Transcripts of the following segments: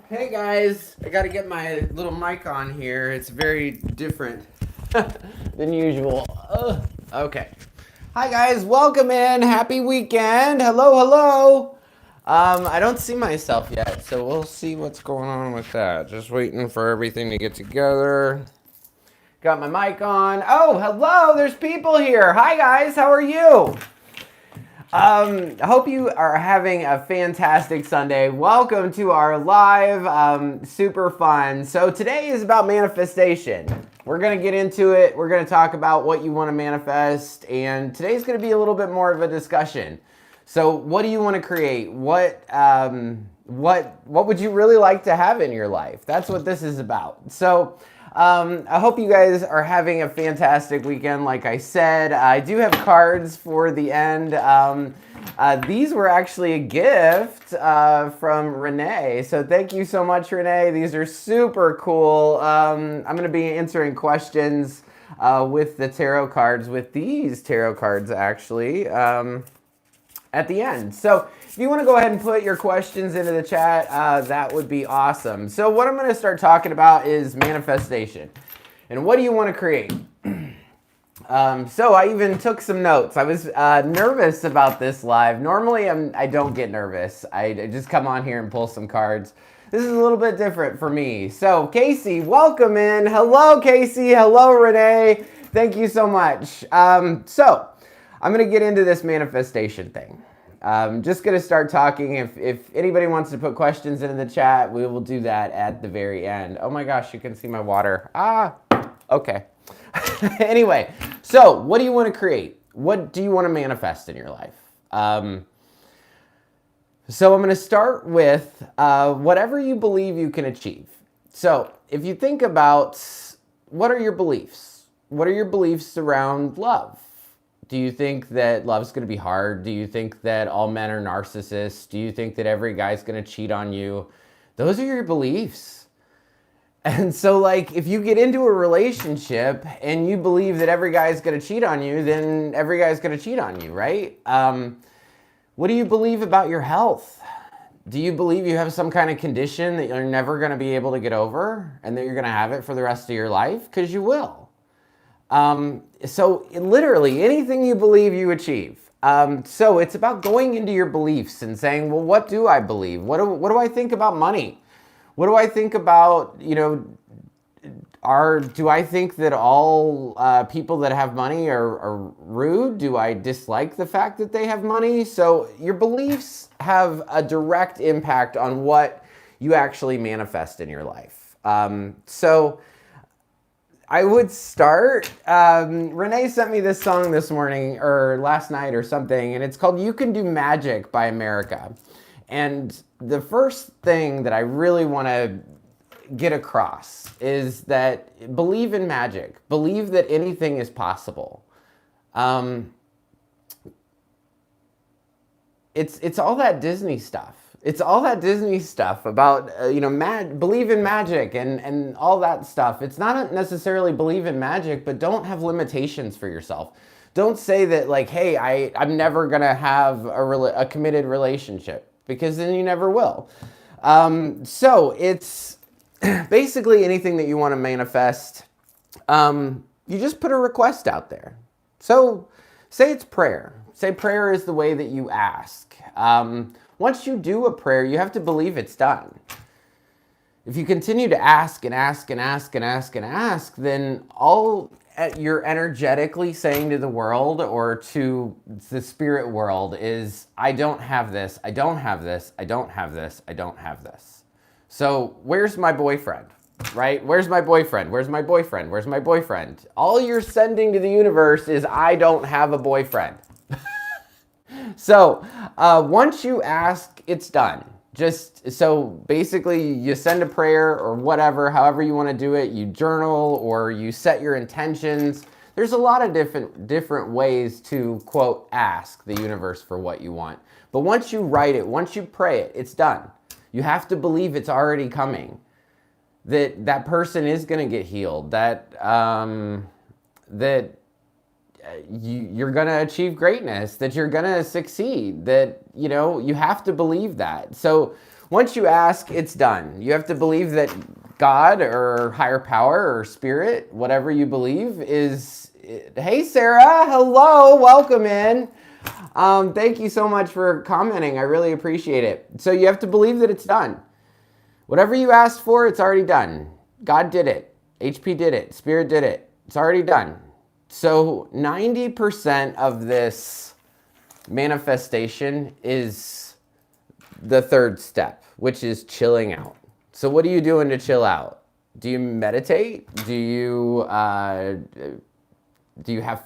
Hey guys, I gotta get my little mic on here. It's very different than usual. Okay. Hi guys, welcome in. Happy weekend. Hello, hello. I don't see myself yet, so we'll see what's going on with that. Just waiting for everything to get together. Got my mic on. Oh, hello, there's people here. Hi guys, how are you? I hope you are having a fantastic Sunday. Welcome to our live, super fun. So today is about manifestation. We're going to get into it. We're going to talk about what you want to manifest. And today's going to be a little bit more of a discussion. So what do you want to create? What would you really like to have in your life? That's what this is about. So I hope you guys are having a fantastic weekend. Like I said, I do have cards for the end. These were actually a gift from Renee. So thank you so much, Renee. These are super cool. I'm going to be answering questions with the tarot cards, with these tarot cards actually, at the end. So if you want to go ahead and put your questions into the chat, that would be awesome. So what I'm going to start talking about is manifestation. And what do you want to create? So I even took some notes. I was nervous about this live. Normally I don't get nervous. I just come on here and pull some cards. This is a little bit different for me. So Casey, welcome in. Hello, Casey. Hello, Renee. Thank you so much. So I'm going to get into this manifestation thing. I'm just going to start talking. If anybody wants to put questions into the chat, we will do that at the very end. Oh my gosh, you can see my water. Okay. Anyway, so what do you want to create? What do you want to manifest in your life? So I'm going to start with whatever you believe you can achieve. So if you think about what are your beliefs? What are your beliefs around love? Do you think that love's going to be hard? Do you think that all men are narcissists? Do you think that every guy's going to cheat on you? Those are your beliefs. And so, like, if you get into a relationship and you believe that every guy's going to cheat on you, then every guy's going to cheat on you, right? What do you believe about your health? Do you believe you have some kind of condition that you're never going to be able to get over and that you're going to have it for the rest of your life? Because you will. So literally anything you believe you achieve. So it's about going into your beliefs and saying, well, what do I believe? What do I think about money? What do I think about, do I think that all people that have money are rude? Do I dislike the fact that they have money? So your beliefs have a direct impact on what you actually manifest in your life. So I would start, Renee sent me this song this morning or last night or something, and it's called You Can Do Magic by America. And the first thing that I really want to get across is that believe in magic. Believe that anything is possible. It's all that Disney stuff. It's all that Disney stuff about, believe in magic and all that stuff. It's not necessarily believe in magic, but don't have limitations for yourself. Don't say that, like, hey, I'm never going to have a committed relationship, because then you never will. So it's basically anything that you want to manifest. You just put a request out there. So say it's prayer. Say prayer is the way that you ask. Once you do a prayer, you have to believe it's done. If you continue to ask and ask and ask and ask and ask, then all you're energetically saying to the world or to the spirit world is, I don't have this, I don't have this, I don't have this, I don't have this. So where's my boyfriend, right? Where's my boyfriend? Where's my boyfriend? Where's my boyfriend? All you're sending to the universe is, I don't have a boyfriend. So once you ask, it's done. So basically you send a prayer or whatever, however you want to do it. You journal or you set your intentions. There's a lot of different ways to, quote, ask the universe for what you want. But once you write it, once you pray it, it's done. You have to believe it's already coming. That person is going to get healed. That you're going to achieve greatness, that you're going to succeed, that, you have to believe that. So Once you ask, it's done. You have to believe that God or higher power or spirit, whatever you believe, is... Hey, Sarah. Hello. Welcome in. Thank you so much for commenting. I really appreciate it. So you have to believe that it's done. Whatever you asked for, it's already done. God did it. HP did it. Spirit did it. It's already done. So 90% of this manifestation is the third step, which is chilling out. So what are you doing to chill out? Do you meditate? Do you have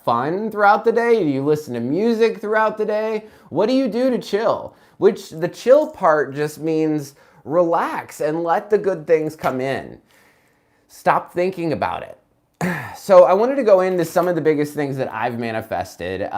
fun throughout the day? Do you listen to music throughout the day? What do you do to chill? Which the chill part just means relax and let the good things come in. Stop thinking about it. So I wanted to go into some of the biggest things that I've manifested.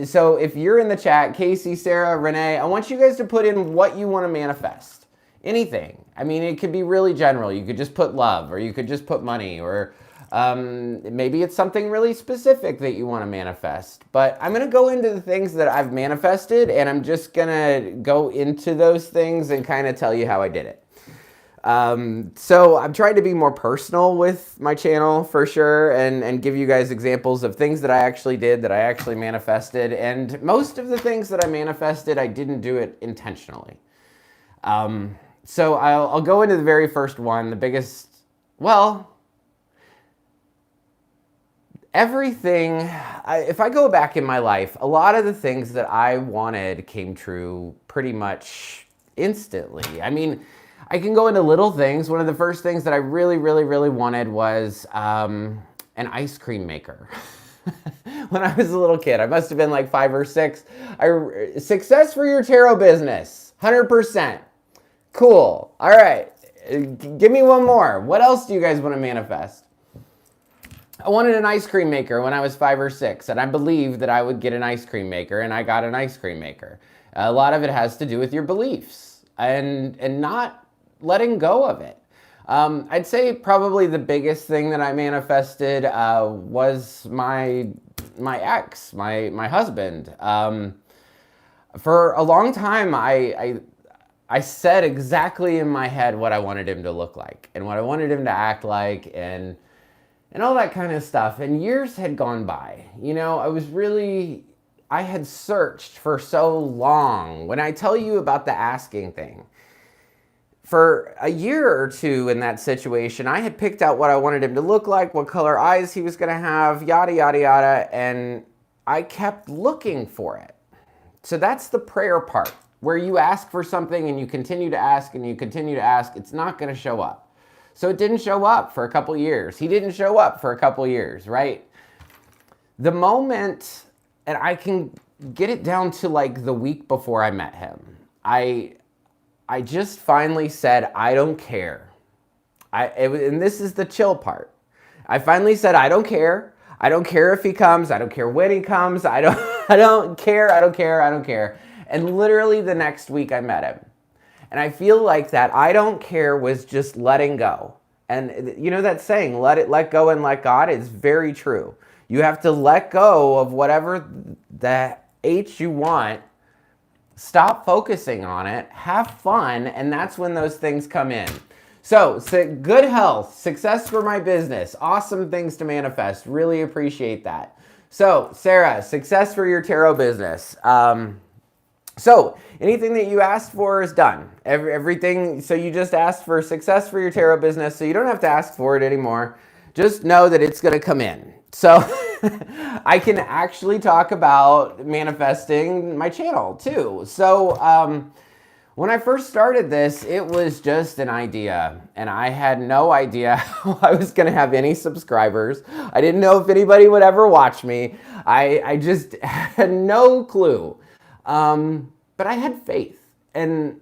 So if you're in the chat, Casey, Sarah, Renee, I want you guys to put in what you want to manifest. Anything. I mean, it could be really general. You could just put love, or you could just put money, or maybe it's something really specific that you want to manifest. But I'm going to go into the things that I've manifested, and I'm just going to go into those things and kind of tell you how I did it. So I'm trying to be more personal with my channel for sure, and give you guys examples of things that I actually did, that I actually manifested. And most of the things that I manifested, I didn't do it intentionally. So I'll go into the very first one, the biggest, everything, if I go back in my life, a lot of the things that I wanted came true pretty much instantly. I mean, I can go into little things. One of the first things that I really, really, really wanted was an ice cream maker. When I was a little kid, I must have been like 5 or 6. Success for your tarot business, 100%. Cool. All right. Give me one more. What else do you guys want to manifest? I wanted an ice cream maker when I was 5 or 6, and I believed that I would get an ice cream maker, and I got an ice cream maker. A lot of it has to do with your beliefs and not letting go of it. I'd say probably the biggest thing that I manifested was my ex, my husband. For a long time, I said exactly in my head what I wanted him to look like and what I wanted him to act like, and all that kind of stuff. And years had gone by. You know, I had searched for so long. When I tell you about the asking thing, for a year or two in that situation, I had picked out what I wanted him to look like, what color eyes he was going to have, yada, yada, yada, and I kept looking for it. So that's the prayer part, where you ask for something and you continue to ask and you continue to ask. It's not going to show up. So it didn't show up for a couple years. He didn't show up for a couple years, right? The moment, and I can get it down to like the week before I met him, I just finally said, I don't care. And this is the chill part. I finally said, I don't care. I don't care if he comes. I don't care when he comes. I don't care. And literally the next week I met him. And I feel like that I don't care was just letting go. And you know that saying, let go and let God, is very true. You have to let go of whatever the H you want. Stop focusing on it, have fun, and that's when those things come in. So good health, success for my business, awesome things to manifest. Really appreciate that. So Sarah, success for your tarot business. So anything that you asked for is done. Everything, so you just asked for success for your tarot business, so you don't have to ask for it anymore. Just know that it's going to come in. So I can actually talk about manifesting my channel too. So when I first started this, it was just an idea, and I had no idea how I was going to have any subscribers. I didn't know if anybody would ever watch me. I just had no clue. But I had faith, and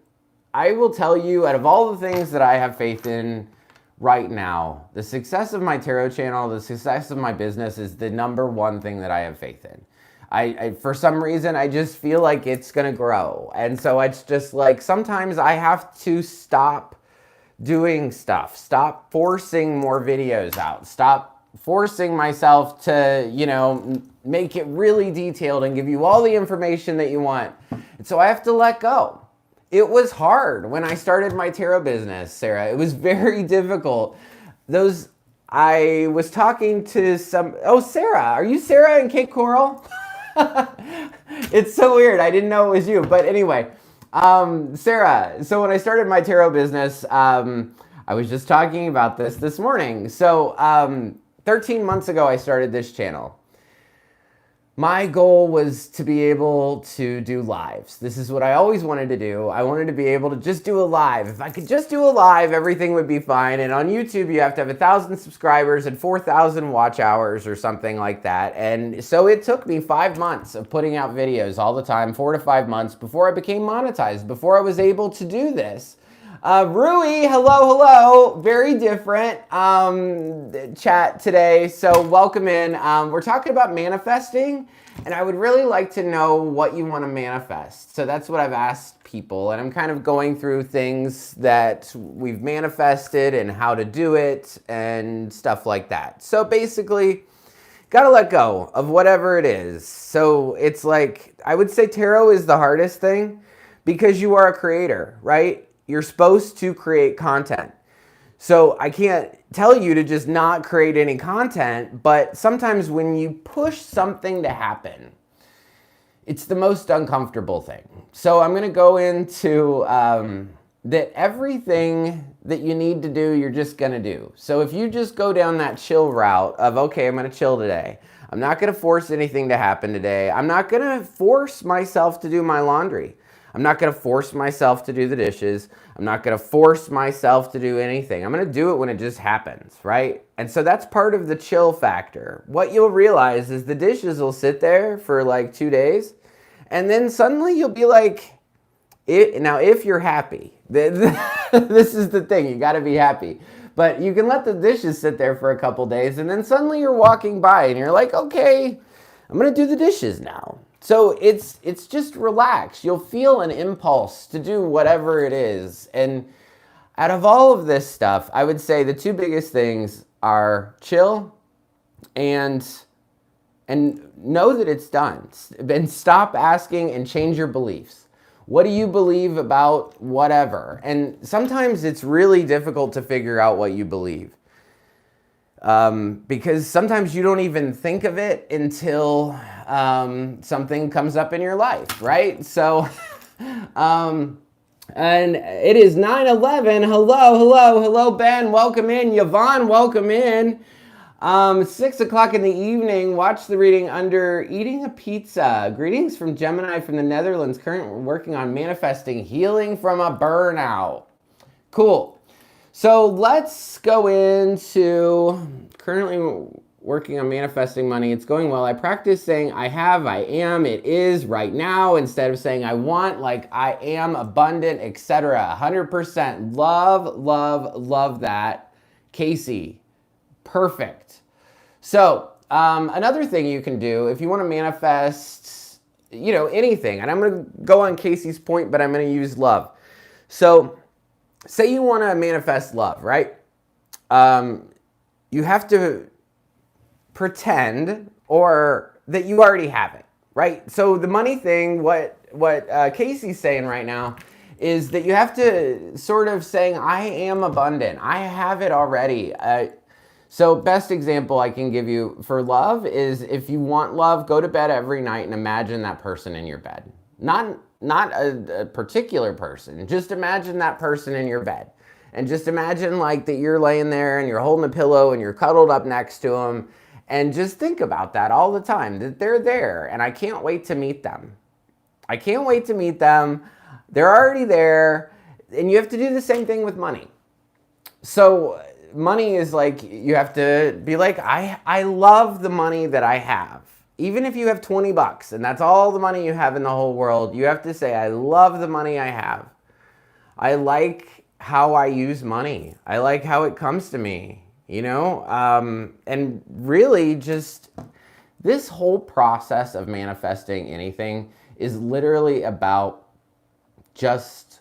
I will tell you, out of all the things that I have faith in right now, the success of my tarot channel, the success of my business is the #1 thing that I have faith in. I for some reason, I just feel like it's going to grow. And so it's just like, sometimes I have to stop doing stuff, stop forcing more videos out, stop forcing myself to, you know, make it really detailed and give you all the information that you want. And so I have to let go. It was hard when I started my tarot business, Sarah. It was very difficult. I was talking to Sarah. Are you Sarah in Cape Coral? It's so weird. I didn't know it was you. But anyway, Sarah, so when I started my tarot business, I was just talking about this morning. So 13 months ago, I started this channel. My goal was to be able to do lives. This is what I always wanted to do. I wanted to be able to just do a live. If I could just do a live, everything would be fine. And on YouTube, you have to have 1,000 subscribers and 4,000 watch hours or something like that. And so it took me 5 months of putting out videos all the time, 4 to 5 months, before I became monetized, before I was able to do this. Rui, hello. Very different chat today. So welcome in. We're talking about manifesting, and I would really like to know what you want to manifest. So that's what I've asked people, and I'm kind of going through things that we've manifested and how to do it and stuff like that. So basically, gotta let go of whatever it is. So it's like, I would say tarot is the hardest thing because you are a creator, right? You're supposed to create content. So I can't tell you to just not create any content, but sometimes when you push something to happen, it's the most uncomfortable thing. So I'm gonna go into that everything that you need to do, you're just gonna do. So if you just go down that chill route of, okay, I'm gonna chill today. I'm not gonna force anything to happen today. I'm not gonna force myself to do my laundry. I'm not gonna force myself to do the dishes. I'm not gonna force myself to do anything. I'm gonna do it when it just happens, right? And so that's part of the chill factor. What you'll realize is the dishes will sit there for like 2 days, and then suddenly you'll be like, now if you're happy, this is the thing, you gotta be happy. But you can let the dishes sit there for a couple days, and then suddenly you're walking by and you're like, okay, I'm gonna do the dishes now. So it's just relax. You'll feel an impulse to do whatever it is. And out of all of this stuff, I would say the two biggest things are chill and know that it's done. And stop asking and change your beliefs. What do you believe about whatever? And sometimes it's really difficult to figure out what you believe. Because sometimes you don't even think of it until something comes up in your life, right? So, and it is 9/11. Hello, Ben. Welcome in. Yvonne, welcome in. 6 o'clock in the evening. Watch the reading under eating a pizza. Greetings from Gemini from the Netherlands. Currently working on manifesting healing from a burnout. Cool. So let's go into currently working on manifesting money. It's going well. I practice saying I have, I am, it is right now instead of saying I want, like I am abundant, etc. 100%. Love that. Casey, perfect. So another thing you can do if you want to manifest, anything, and I'm going to go on Casey's point, but I'm going to use love. So say you want to manifest love, right? You have to pretend or that you already have it, right? So the money thing, what Casey's saying right now is that you have to sort of saying, I am abundant. I have it already. So best example I can give you for love is if you want love, go to bed every night and imagine that person in your bed. Not a particular person. Just imagine that person in your bed. And just imagine like that you're laying there and you're holding a pillow and you're cuddled up next to them. And just think about that all the time, that they're there and I can't wait to meet them. I can't wait to meet them. They're already there. And you have to do the same thing with money. So money is like, you have to be like, I love the money that I have. Even if you have 20 bucks and that's all the money you have in the whole world, you have to say, I love the money I have. I like how I use money. I like how it comes to me, and really just this whole process of manifesting anything is literally about just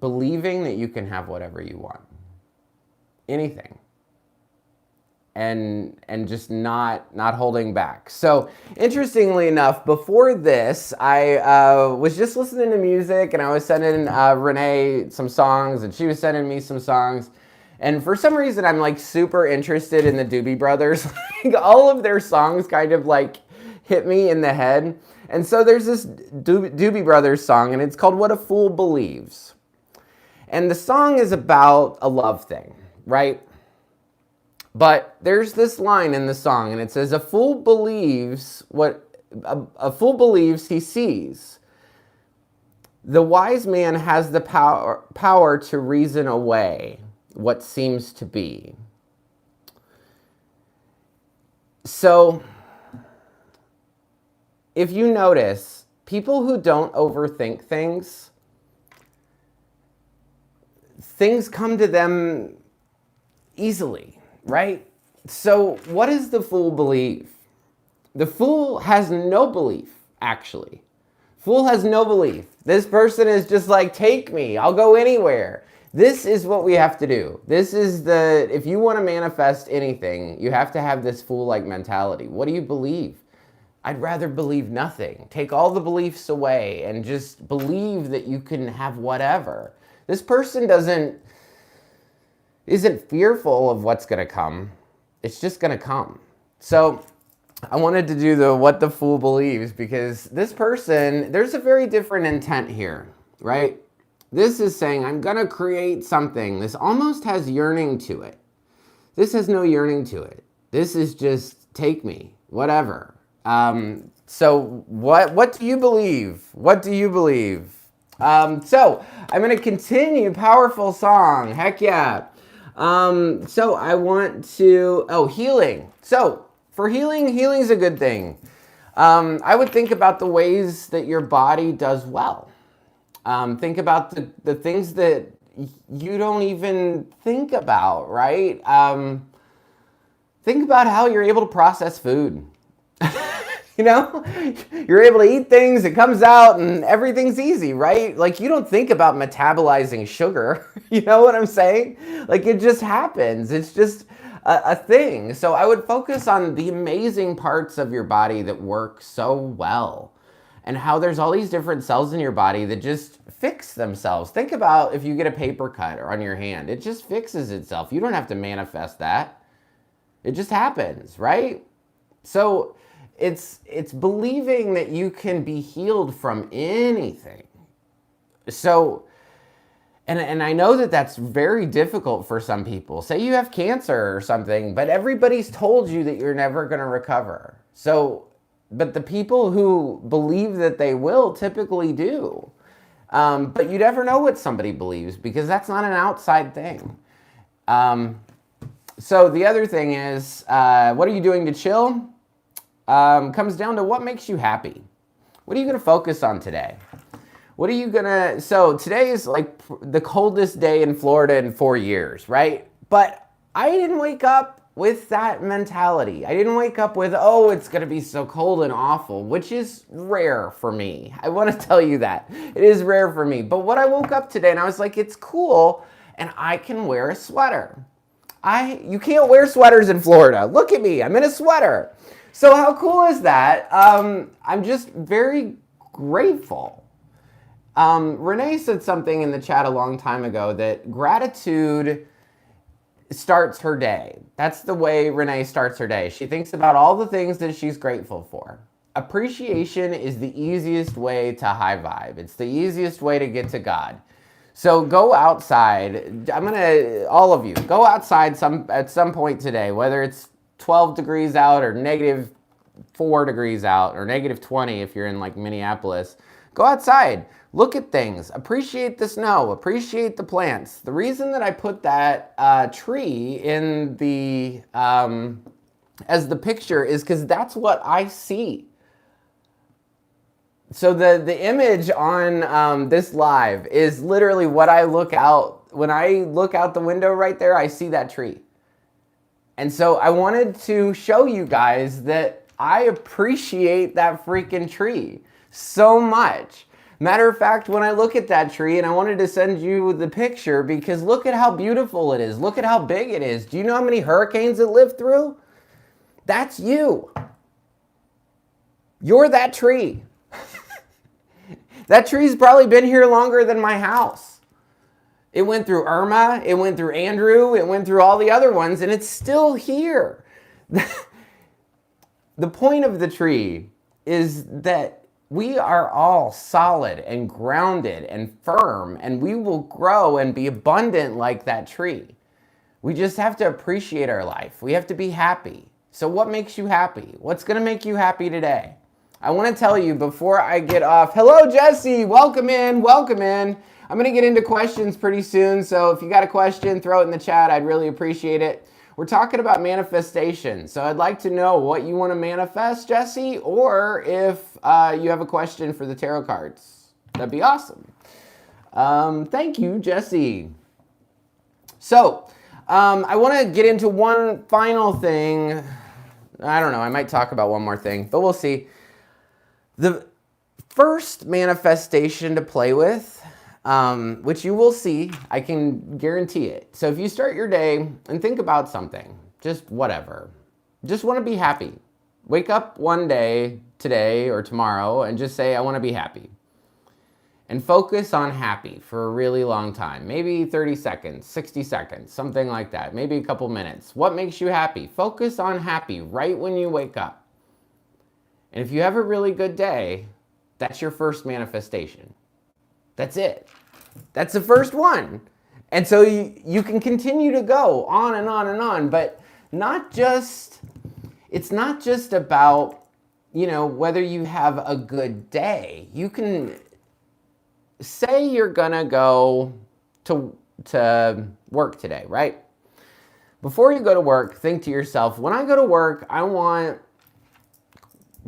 believing that you can have whatever you want. Anything. and just not holding back. So interestingly enough, before this, I was just listening to music, and I was sending Renee some songs, and she was sending me some songs. And for some reason, I'm like super interested in the Doobie Brothers. Like, all of their songs kind of like hit me in the head. And so there's this Doobie Brothers song, and it's called "What a Fool Believes." And the song is about a love thing, right? But there's this line in the song, and it says, a fool believes what a fool believes he sees. The wise man has the power to reason away what seems to be. So, if you notice, people who don't overthink things come to them easily, right? So what does the fool believe? The fool has no belief, actually. Fool has no belief. This person is just like, take me, I'll go anywhere. This is what we have to do. If you want to manifest anything, you have to have this fool-like mentality. What do you believe? I'd rather believe nothing. Take all the beliefs away and just believe that you can have whatever. This person isn't fearful of what's going to come. It's just going to come. So I wanted to do the what the fool believes, because this person, there's a very different intent here, right? This is saying, I'm going to create something. This almost has yearning to it. This has no yearning to it. This is just take me, whatever. So what do you believe? What do you believe? So I'm going to continue. Powerful song. Heck yeah. So I want to, healing. So for healing's a good thing. I would think about the ways that your body does well. Think about the things that you don't even think about, right? Think about how you're able to process food. You know, you're able to eat things, it comes out and everything's easy, right? Like, you don't think about metabolizing sugar. You know what I'm saying? Like, it just happens. It's just a thing. So I would focus on the amazing parts of your body that work so well, and how there's all these different cells in your body that just fix themselves. Think about if you get a paper cut or on your hand, it just fixes itself. You don't have to manifest that. It just happens, right? So it's believing that you can be healed from anything. So, and I know that that's very difficult for some people. Say you have cancer or something, but everybody's told you that you're never going to recover. So, but the people who believe that they will typically do. But you never know what somebody believes, because that's not an outside thing. So the other thing is, what are you doing to chill? Comes down to what makes you happy. What are you going to focus on today? What are you going to... So today is like the coldest day in Florida in 4 years, right? But I didn't wake up with that mentality. I didn't wake up with, oh, it's going to be so cold and awful, which is rare for me. I want to tell you that. It is rare for me. But what I woke up today and I was like, it's cool and I can wear a sweater. You can't wear sweaters in Florida. Look at me. I'm in a sweater. So how cool is that? I'm just very grateful. Renee said something in the chat a long time ago that gratitude starts her day. That's the way Renee starts her day. She thinks about all the things that she's grateful for. Appreciation is the easiest way to high vibe. It's the easiest way to get to God. So go outside. All of you, go outside at some point today, whether it's 12 degrees out or -4 degrees out or -20 if you're in like Minneapolis. Go outside, look at things, appreciate the snow, appreciate the plants. The reason that I put that tree in the as the picture is because that's what I see. So the image on this live is literally what I look out. When I look out the window right there, I see that tree. And so I wanted to show you guys that I appreciate that freaking tree so much. Matter of fact, when I look at that tree, and I wanted to send you the picture because look at how beautiful it is. Look at how big it is. Do you know how many hurricanes it lived through? That's you. You're that tree. That tree's probably been here longer than my house. It went through Irma, it went through Andrew, it went through all the other ones, and it's still here. The point of the tree is that we are all solid and grounded and firm, and we will grow and be abundant like that tree. We just have to appreciate our life. We have to be happy. So what makes you happy? What's going to make you happy today? I want to tell you before I get off. Hello, Jesse. Welcome in. Welcome in. I'm going to get into questions pretty soon. So if you got a question, throw it in the chat. I'd really appreciate it. We're talking about manifestation. So I'd like to know what you want to manifest, Jesse, or if you have a question for the tarot cards. That'd be awesome. Thank you, Jesse. So I want to get into one final thing. I don't know. I might talk about one more thing, but we'll see. The first manifestation to play with, which you will see, I can guarantee it. So if you start your day and think about something, just whatever, just want to be happy. Wake up one day, today or tomorrow, and just say, I want to be happy. And focus on happy for a really long time. Maybe 30 seconds, 60 seconds, something like that. Maybe a couple minutes. What makes you happy? Focus on happy right when you wake up. And if you have a really good day, that's your first manifestation. That's it. That's the first one. And so you can continue to go on and on and on, but it's not just about, whether you have a good day. You can say you're gonna go to work today, right? Before you go to work, think to yourself, when I go to work, I want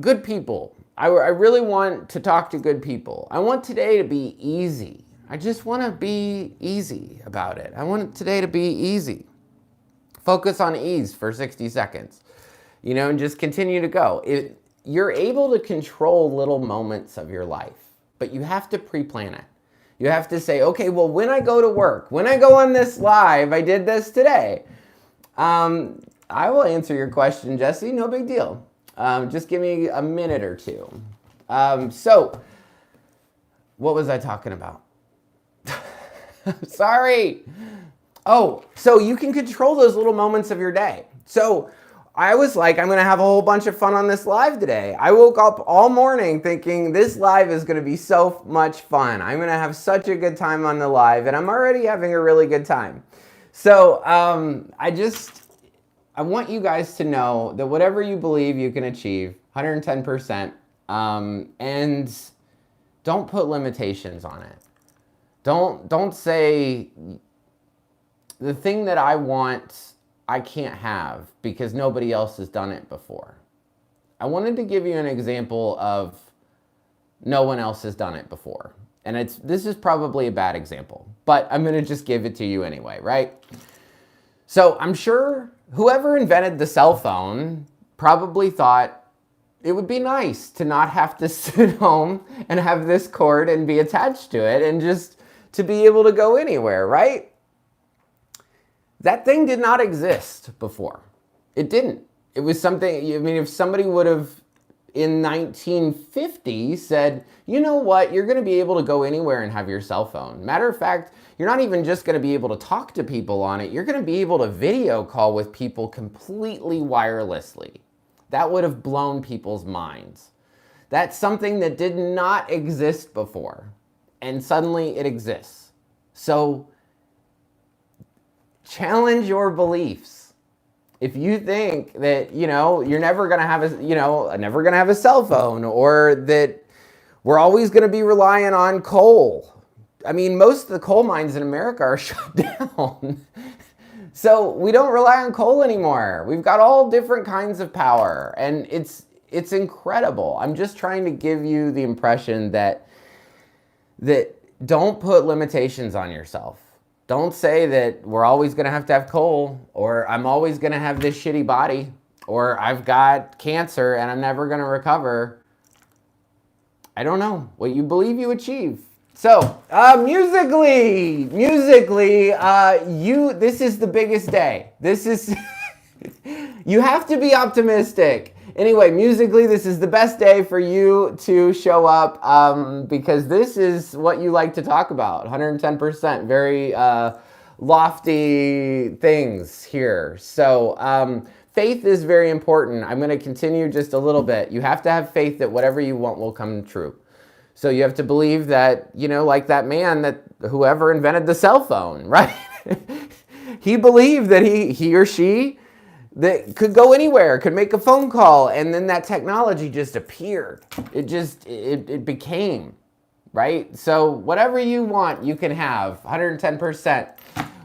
good people. I really want to talk to good people. I want today to be easy. I just want to be easy about it. I want today to be easy. Focus on ease for 60 seconds, and just continue to go. You're able to control little moments of your life, but you have to pre-plan it. You have to say, okay, well, when I go to work, when I go on this live, I did this today. I will answer your question, Jesse, no big deal. Just give me a minute or two. So, what was I talking about? Sorry. Oh, so you can control those little moments of your day. So, I was like, I'm going to have a whole bunch of fun on this live today. I woke up all morning thinking this live is going to be so much fun. I'm going to have such a good time on the live, and I'm already having a really good time. So, I want you guys to know that whatever you believe you can achieve, 110%, and don't put limitations on it. Don't say the thing that I want, I can't have because nobody else has done it before. I wanted to give you an example of no one else has done it before. And this is probably a bad example, but I'm going to just give it to you anyway, right? So I'm sure whoever invented the cell phone probably thought it would be nice to not have to sit home and have this cord and be attached to it and just to be able to go anywhere, right? That thing did not exist before. It didn't. It was something, if somebody would have in 1950 said, you know what, you're going to be able to go anywhere and have your cell phone. Matter of fact, you're not even just going to be able to talk to people on it. You're going to be able to video call with people completely wirelessly. That would have blown people's minds. That's something that did not exist before. And suddenly it exists. So challenge your beliefs. If you think that, you're never going to have a cell phone, or that we're always going to be relying on coal. Most of the coal mines in America are shut down. So we don't rely on coal anymore. We've got all different kinds of power, and it's incredible. I'm just trying to give you the impression that don't put limitations on yourself. Don't say that we're always going to have coal, or I'm always going to have this shitty body, or I've got cancer and I'm never going to recover. I don't know. What you believe, you achieve. So, musically, this is the biggest day. This is, you have to be optimistic. Anyway, musically, this is the best day for you to show up because this is what you like to talk about. 110%, very lofty things here. So, faith is very important. I'm going to continue just a little bit. You have to have faith that whatever you want will come true. So you have to believe that, like that man, that whoever invented the cell phone, right? He believed that he or she that could go anywhere, could make a phone call, and then that technology just appeared. It became, right? So whatever you want, you can have 110%.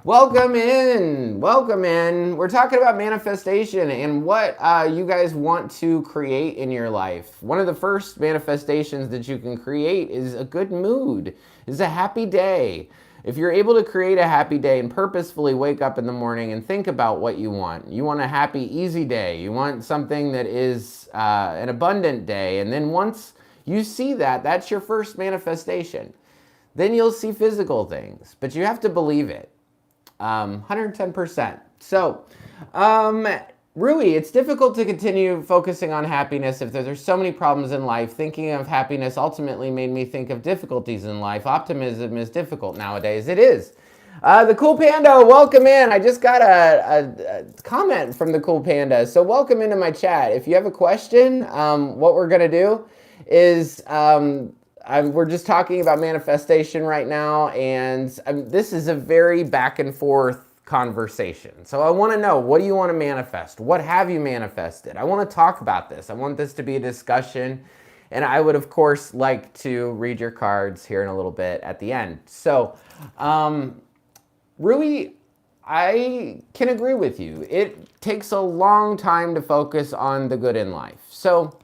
Welcome in. We're talking about manifestation and what you guys want to create in your life. One of the first manifestations that you can create is a good mood, is a happy day. If you're able to create a happy day and purposefully wake up in the morning and think about what you want a happy, easy day. You want something that is an abundant day. And then once you see that, that's your first manifestation. Then you'll see physical things, but you have to believe it. 110%. So, Rui, it's difficult to continue focusing on happiness if there's so many problems in life. Thinking of happiness ultimately made me think of difficulties in life. Optimism is difficult nowadays. It is. The Cool Panda, welcome in. I just got a comment from the Cool Panda. So welcome into my chat. If you have a question, what we're going to do is... we're just talking about manifestation right now, and this is a very back and forth conversation. So I want to know, what do you want to manifest? What have you manifested? I want to talk about this. I want this to be a discussion, and I would, of course, like to read your cards here in a little bit at the end. So, Rui, I can agree with you. It takes a long time to focus on the good in life. So,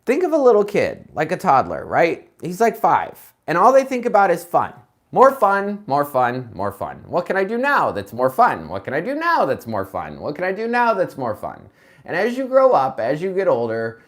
think of a little kid, like a toddler, right? He's like 5, and all they think about is fun. More fun, more fun, more fun. What can I do now that's more fun? What can I do now that's more fun? What can I do now that's more fun? And as you grow up, as you get older,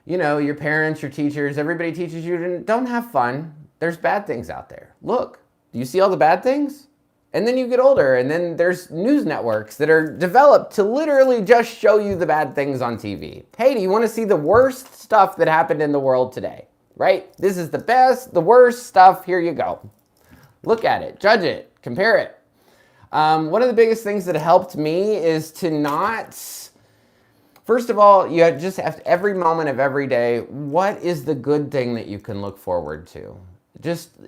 your parents, your teachers, everybody teaches you to don't have fun. There's bad things out there. Look, do you see all the bad things? And then you get older, and then there's news networks that are developed to literally just show you the bad things on TV. Hey, do you want to see the worst stuff that happened in the world today? Right? This is the best, the worst stuff. Here you go. Look at it, judge it, compare it. One of the biggest things that helped me is to not... First of all, you just have to, every moment of every day, what is the good thing that you can look forward to?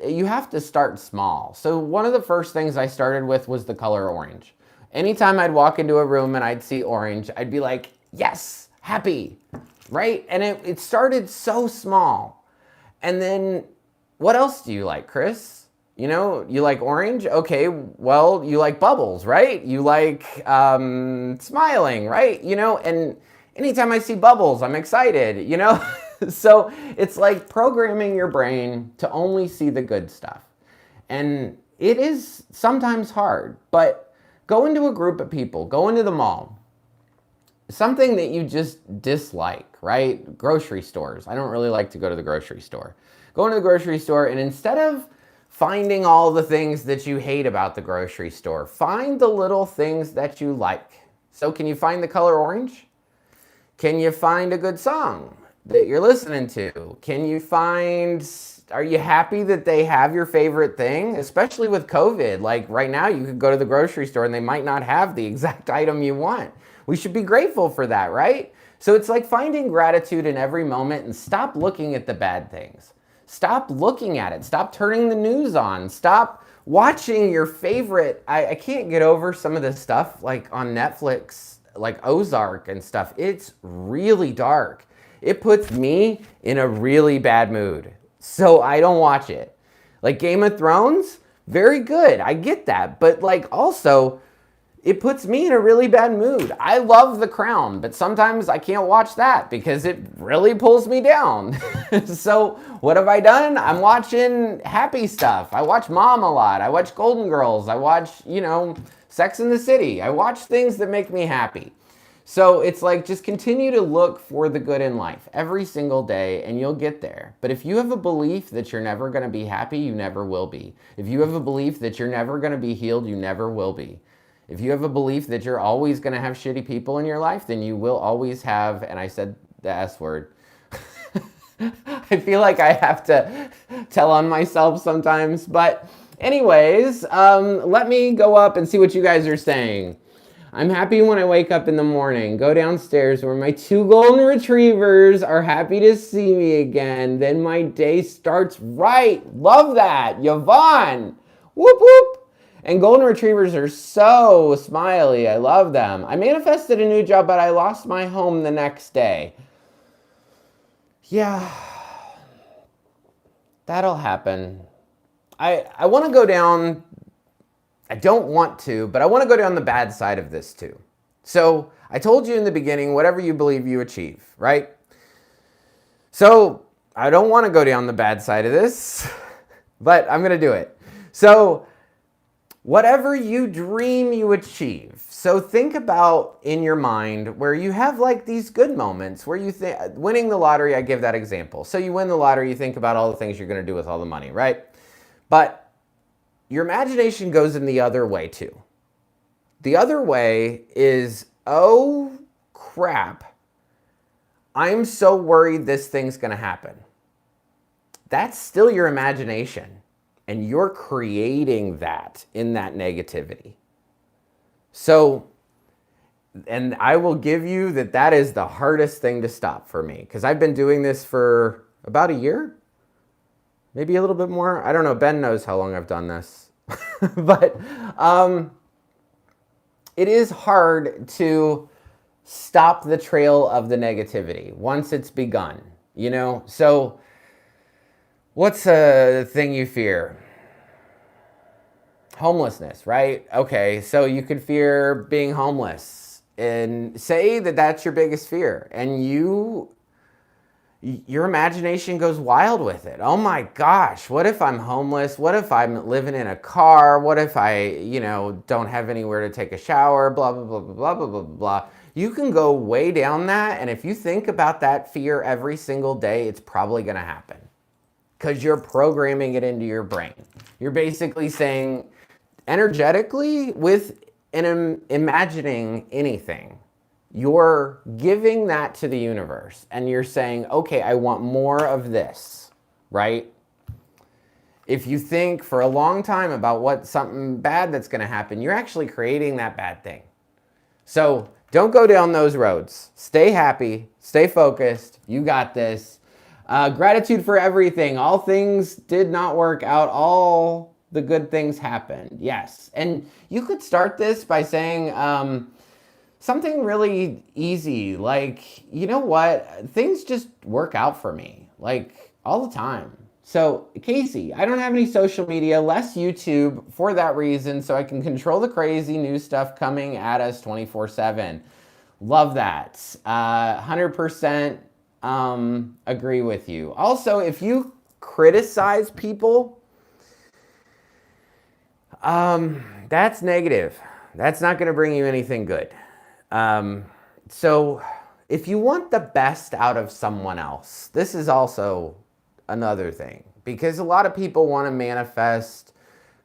You have to start small. So one of the first things I started with was the color orange. Anytime I'd walk into a room and I'd see orange, I'd be like, yes, happy, right? And it started so small. And then what else do you like, Chris? You like orange? Okay, well, you like bubbles, right? You like smiling, right? And anytime I see bubbles, I'm excited, So it's like programming your brain to only see the good stuff. And it is sometimes hard, but go into a group of people, go into the mall, something that you just dislike, right? Grocery stores. I don't really like to go to the grocery store. Go into the grocery store, and instead of finding all the things that you hate about the grocery store, find the little things that you like. So can you find the color orange? Can you find a good song that you're listening to? Are you happy that they have your favorite thing? Especially with COVID, like right now you could go to the grocery store and they might not have the exact item you want. We should be grateful for that, right? So it's like finding gratitude in every moment and stop looking at the bad things. Stop looking at it. Stop turning the news on. Stop watching your favorite. I can't get over some of this stuff like on Netflix, like Ozark and stuff. It's really dark. It puts me in a really bad mood. So I don't watch it. Like Game of Thrones, very good. I get that. But like also, it puts me in a really bad mood. I love The Crown, but sometimes I can't watch that because it really pulls me down. So what have I done? I'm watching happy stuff. I watch Mom a lot. I watch Golden Girls. I watch, Sex and the City. I watch things that make me happy. So it's like, just continue to look for the good in life every single day and you'll get there. But if you have a belief that you're never going to be happy, you never will be. If you have a belief that you're never going to be healed, you never will be. If you have a belief that you're always going to have shitty people in your life, then you will always have, and I said the S word. I feel like I have to tell on myself sometimes. But anyways, let me go up and see what you guys are saying. I'm happy when I wake up in the morning, go downstairs where my 2 golden retrievers are happy to see me again. Then my day starts right. Love that. Yvonne. Whoop, whoop. And golden retrievers are so smiley. I love them. I manifested a new job, but I lost my home the next day. Yeah, that'll happen. I want to go down, I don't want to, but I want to go down the bad side of this too. So I told you in the beginning, whatever you believe you achieve, right? So I don't want to go down the bad side of this, but I'm going to do it. So whatever you dream, you achieve. So think about in your mind where you have like these good moments where you think, winning the lottery, I give that example. So you win the lottery, you think about all the things you're going to do with all the money, right? But your imagination goes in the other way too. The other way is, oh crap, I'm so worried this thing's going to happen. That's still your imagination. And you're creating that in that negativity. So, and I will give you that that is the hardest thing to stop for me. Because I've been doing this for about a year. Maybe a little bit more. I don't know. Ben knows how long I've done this. But it is hard to stop the trail of the negativity once it's begun. You know? So, what's a thing you fear? Homelessness, right? Okay, so you could fear being homeless and say that that's your biggest fear, and your imagination goes wild with it. Oh my gosh, what if I'm homeless? What if I'm living in a car? What if I, don't have anywhere to take a shower? Blah, blah, blah, blah, blah, blah, blah. You can go way down that, and if you think about that fear every single day, it's probably gonna happen. Because you're programming it into your brain. You're basically saying, energetically, with imagining anything, you're giving that to the universe. And you're saying, okay, I want more of this, right? If you think for a long time about something bad that's going to happen, you're actually creating that bad thing. So don't go down those roads. Stay happy, stay focused, you got this. Gratitude for everything. All things did not work out. All the good things happened. Yes. And you could start this by saying something really easy. Like, you know what? Things just work out for me. Like, all the time. So, Casey, I don't have any social media, less YouTube for that reason, so I can control the crazy new stuff coming at us 24/7. Love that. 100% agree with you. Also, if you criticize people, that's negative. That's not going to bring you anything good. So if you want the best out of someone else, this is also another thing, because a lot of people want to manifest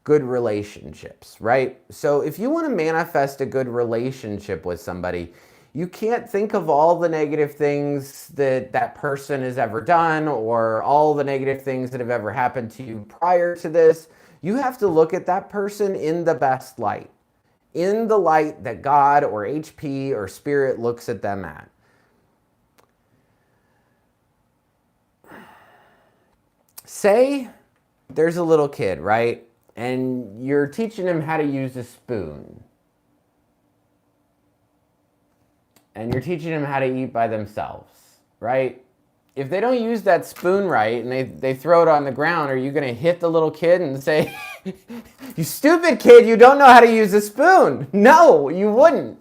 good relationships, right? So if you want to manifest a good relationship with somebody, you can't think of all the negative things that person has ever done or all the negative things that have ever happened to you prior to this. You have to look at that person in the best light, in the light that God or HP or Spirit looks at them at. Say there's a little kid, right? And you're teaching him how to use a spoon. And you're teaching them how to eat by themselves, right? If they don't use that spoon right and they throw it on the ground, are you going to hit the little kid and say, you stupid kid, you don't know how to use a spoon? No, you wouldn't.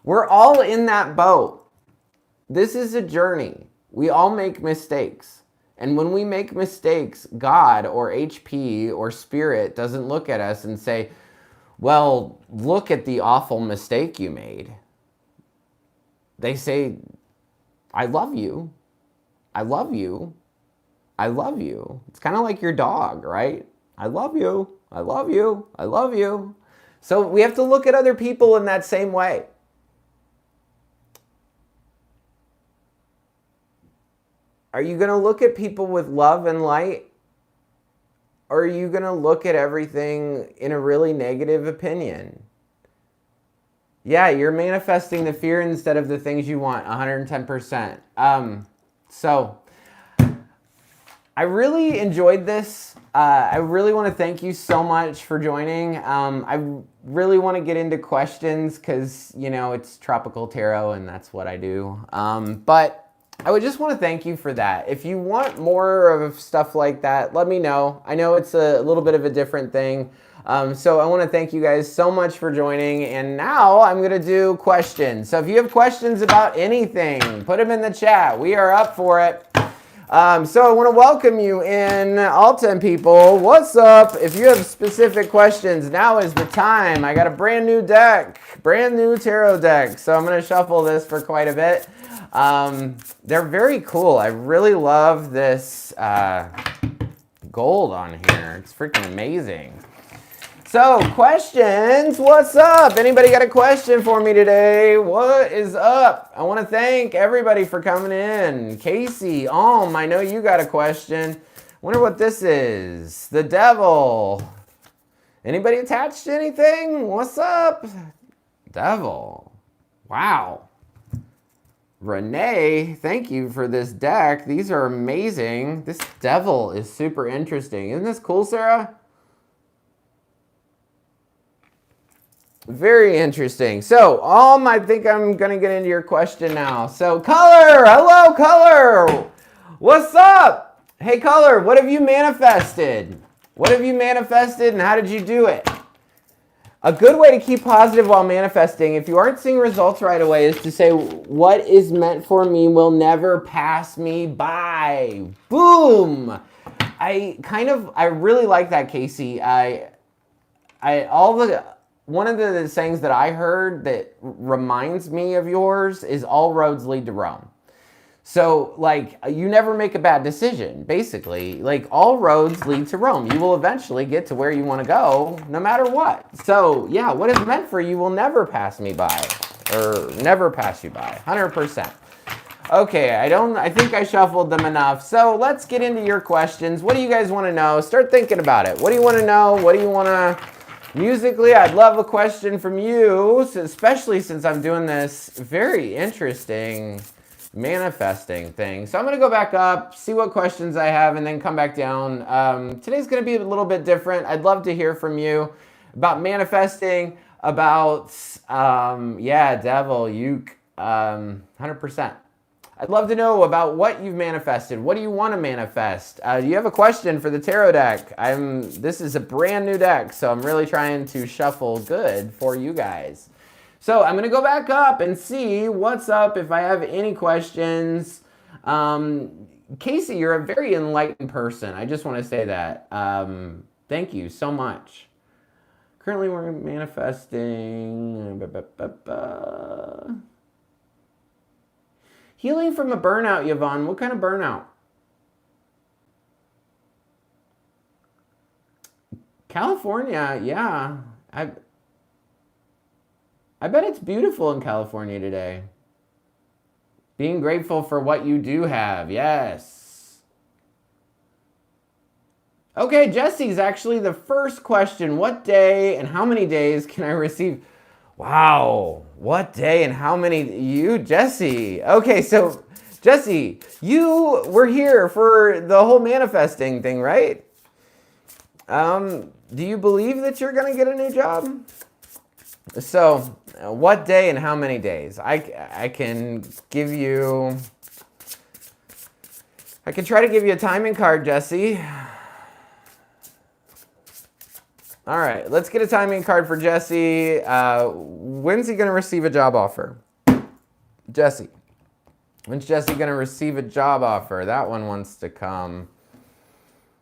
We're all in that boat. This is a journey. We all make mistakes. And when we make mistakes, God or HP or Spirit doesn't look at us and say, well, look at the awful mistake you made. they say, I love you. I love you. I love you. It's kind of like your dog, right? I love you. I love you. I love you. So we have to look at other people in that same way. Are you going to look at people with love and light? Or are you going to look at everything in a really negative opinion? Yeah, you're manifesting the fear instead of the things you want, 110%. So I really enjoyed this. I really want to thank you so much for joining. I really want to get into questions because, you know, it's Tropical Tarot and that's what I do. But I would just want to thank you for that. If you want more of stuff like that, let me know. I know it's a little bit of a different thing. So I want to thank you guys so much for joining. And now I'm going to do questions. So if you have questions about anything, put them in the chat. We are up for it. So I want to welcome you in, Alton people. What's up? If you have specific questions, now is the time. I got a brand new deck, brand new tarot deck. So I'm going to shuffle this for quite a bit. They're very cool. I really love this gold on here. It's freaking amazing. So, questions. What's up? Anybody got a question for me today? What is up? I want to thank everybody for coming in. Casey, I know you got a question. Wonder what this is. The devil. Anybody attached to anything? What's up? Devil. Wow. Renee, thank you for this deck. These are amazing. This devil is super interesting. Isn't this cool, Sarah? Very interesting. So, I think I'm going to get into your question now. So, Color, hello, Color. What's up? Hey, Color, what have you manifested? What have you manifested and how did you do it? A good way to keep positive while manifesting, if you aren't seeing results right away, is to say, what is meant for me will never pass me by. Boom. I really like that, Casey. One of the sayings that I heard that reminds me of yours is all roads lead to Rome. So, like, you never make a bad decision, basically. Like, all roads lead to Rome. You will eventually get to where you want to go, no matter what. So, yeah, what is meant for you will never pass me by, or never pass you by, 100%. Okay, I think I shuffled them enough. So, let's get into your questions. What do you guys want to know? Start thinking about it. What do you want to know? What do you want to... Musically, I'd love a question from you, especially since I'm doing this very interesting manifesting thing. So I'm going to go back up, see what questions I have, and then come back down. Today's going to be a little bit different. I'd love to hear from you about manifesting, about, devil, uke, 100%. I'd love to know about what you've manifested. What do you want to manifest? Do you have a question for the tarot deck? This is a brand new deck, so I'm really trying to shuffle good for you guys. So I'm going to go back up and see what's up if I have any questions. Casey, you're a very enlightened person. I just want to say that. Thank you so much. Currently, we're manifesting. Healing from a burnout, Yvonne. What kind of burnout? California, yeah. I bet it's beautiful in California today. Being grateful for what you do have, yes. Okay, Jesse's actually the first question. What day and how many days can I receive? Wow, what day and how many? Jesse. Okay, so Jesse, you were here for the whole manifesting thing, right? Do you believe that you're going to get a new job? So, what day and how many days? I can give you... I can try to give you a timing card, Jesse. All right, let's get a timing card for Jesse. When's he going to receive a job offer? Jesse. When's Jesse going to receive a job offer? That one wants to come.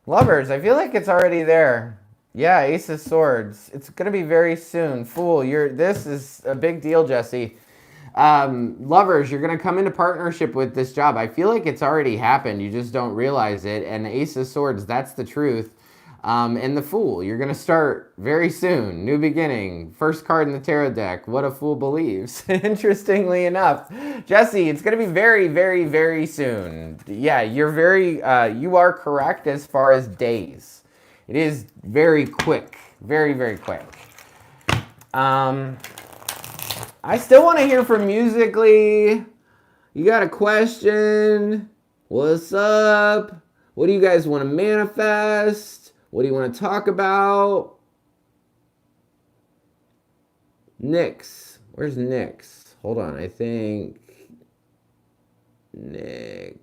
Lovers, I feel like it's already there. Yeah, Ace of Swords. It's going to be very soon. Fool, this is a big deal, Jesse. Lovers, you're going to come into partnership with this job. I feel like it's already happened. You just don't realize it. And the Ace of Swords, that's the truth. And the Fool, you're going to start very soon. New beginning. First card in the tarot deck. What a fool believes. Interestingly enough. Jesse, it's going to be very, very, very soon. Yeah, you're you are correct as far as days. It is very quick. Very, very quick. I still want to hear from Musically. You got a question? What's up? What do you guys want to manifest? What do you want to talk about? Nyx. Where's Nyx? Hold on. I think Nyx.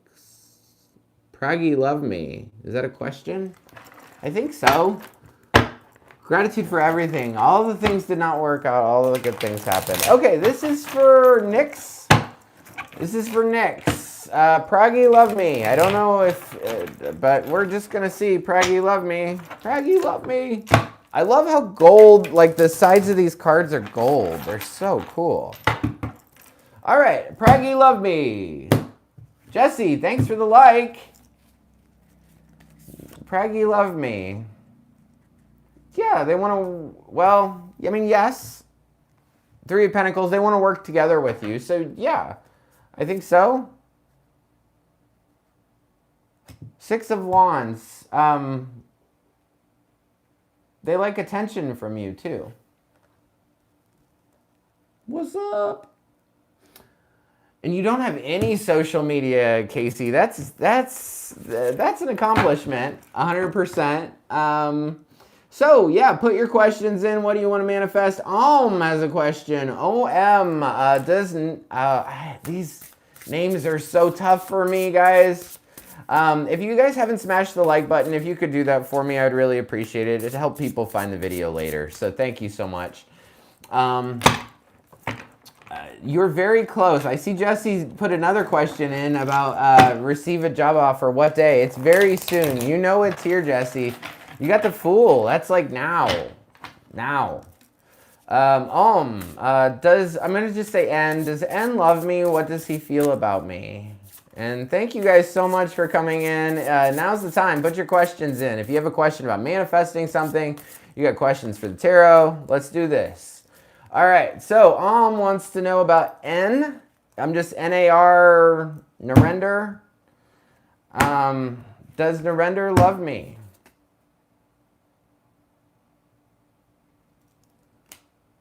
Praggy Love Me. Is that a question? I think so. Gratitude for everything. All the things did not work out. All the good things happened. Okay, this is for Nyx. This is for Nyx. Praggy Love Me. I don't know if, but we're just going to see. Praggy Love Me. Praggy Love Me. I love how gold, like the sides of these cards are gold. They're so cool. All right, Praggy Love Me. Jesse, thanks for the like. Praggy Love Me. Yeah, they want to, well, I mean, yes. Three of Pentacles, they want to work together with you. So, yeah, I think so. Six of Wands. They like attention from you, too. What's up? And you don't have any social media, Casey. That's an accomplishment, 100%. So, yeah, put your questions in. What do you want to manifest? Has a question. These names are so tough for me, guys. If you guys haven't smashed the like button, if you could do that for me, I would really appreciate it. It'd help people find the video later. So thank you so much. You're very close. I see Jesse put another question in about receive a job offer. What day? It's very soon. You know it's here, Jesse. You got the Fool. That's like now. Now. I'm going to just say N. Does N love me? What does he feel about me? And thank you guys so much for coming in. Now's the time. Put your questions in. If you have a question about manifesting something, you got questions for the tarot, let's do this. All right. So wants to know about N. I'm just N-A-R Narendra. Does Narendra love me?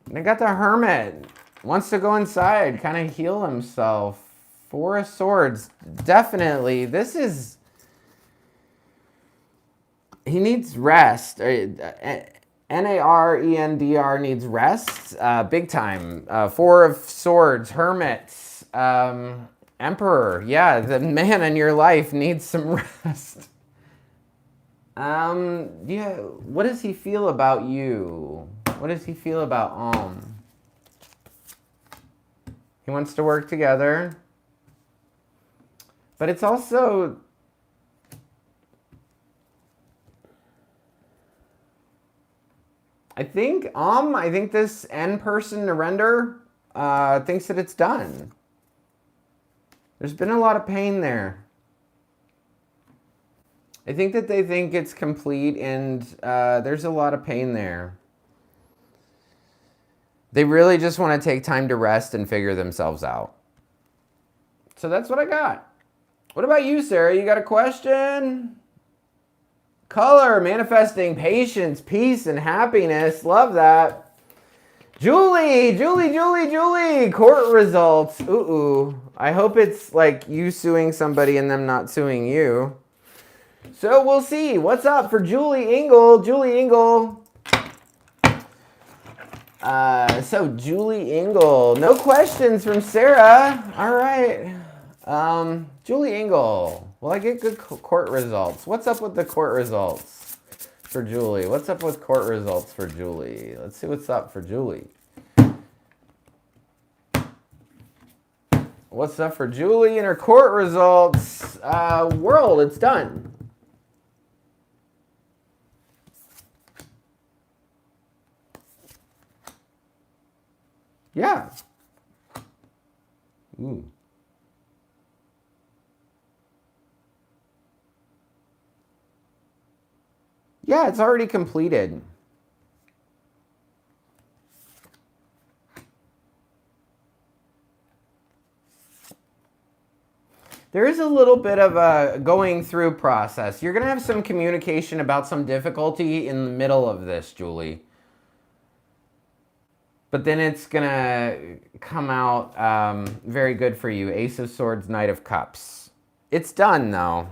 And I got the Hermit. Wants to go inside, kind of heal himself. Four of Swords. Definitely. This is... He needs rest. N-A-R-E-N-D-R needs rest. Big time. Four of Swords. Hermit. Emperor. Yeah, the man in your life needs some rest. Yeah. What does he feel about you? What does he feel about He wants to work together. But it's also... I think this N person, Narendra, thinks that it's done. There's been a lot of pain there. I think that they think it's complete, and there's a lot of pain there. They really just want to take time to rest and figure themselves out. So that's what I got. What about you, Sarah? You got a question? Color, manifesting patience, peace, and happiness. Love that. Julie. Court results. Ooh. I hope it's like you suing somebody and them not suing you. So we'll see. What's up for Julie Engel? So Julie Engel. No questions from Sarah. All right. Julie Engel. Will I get good court results? What's up with the court results for Julie? What's up with court results for Julie? Let's see what's up for Julie. What's up for Julie and her court results? World, it's done. Yeah. Ooh. Yeah, it's already completed. There is a little bit of a going through process. You're going to have some communication about some difficulty in the middle of this, Julie. But then it's going to come out very good for you. Ace of Swords, Knight of Cups. It's done, though.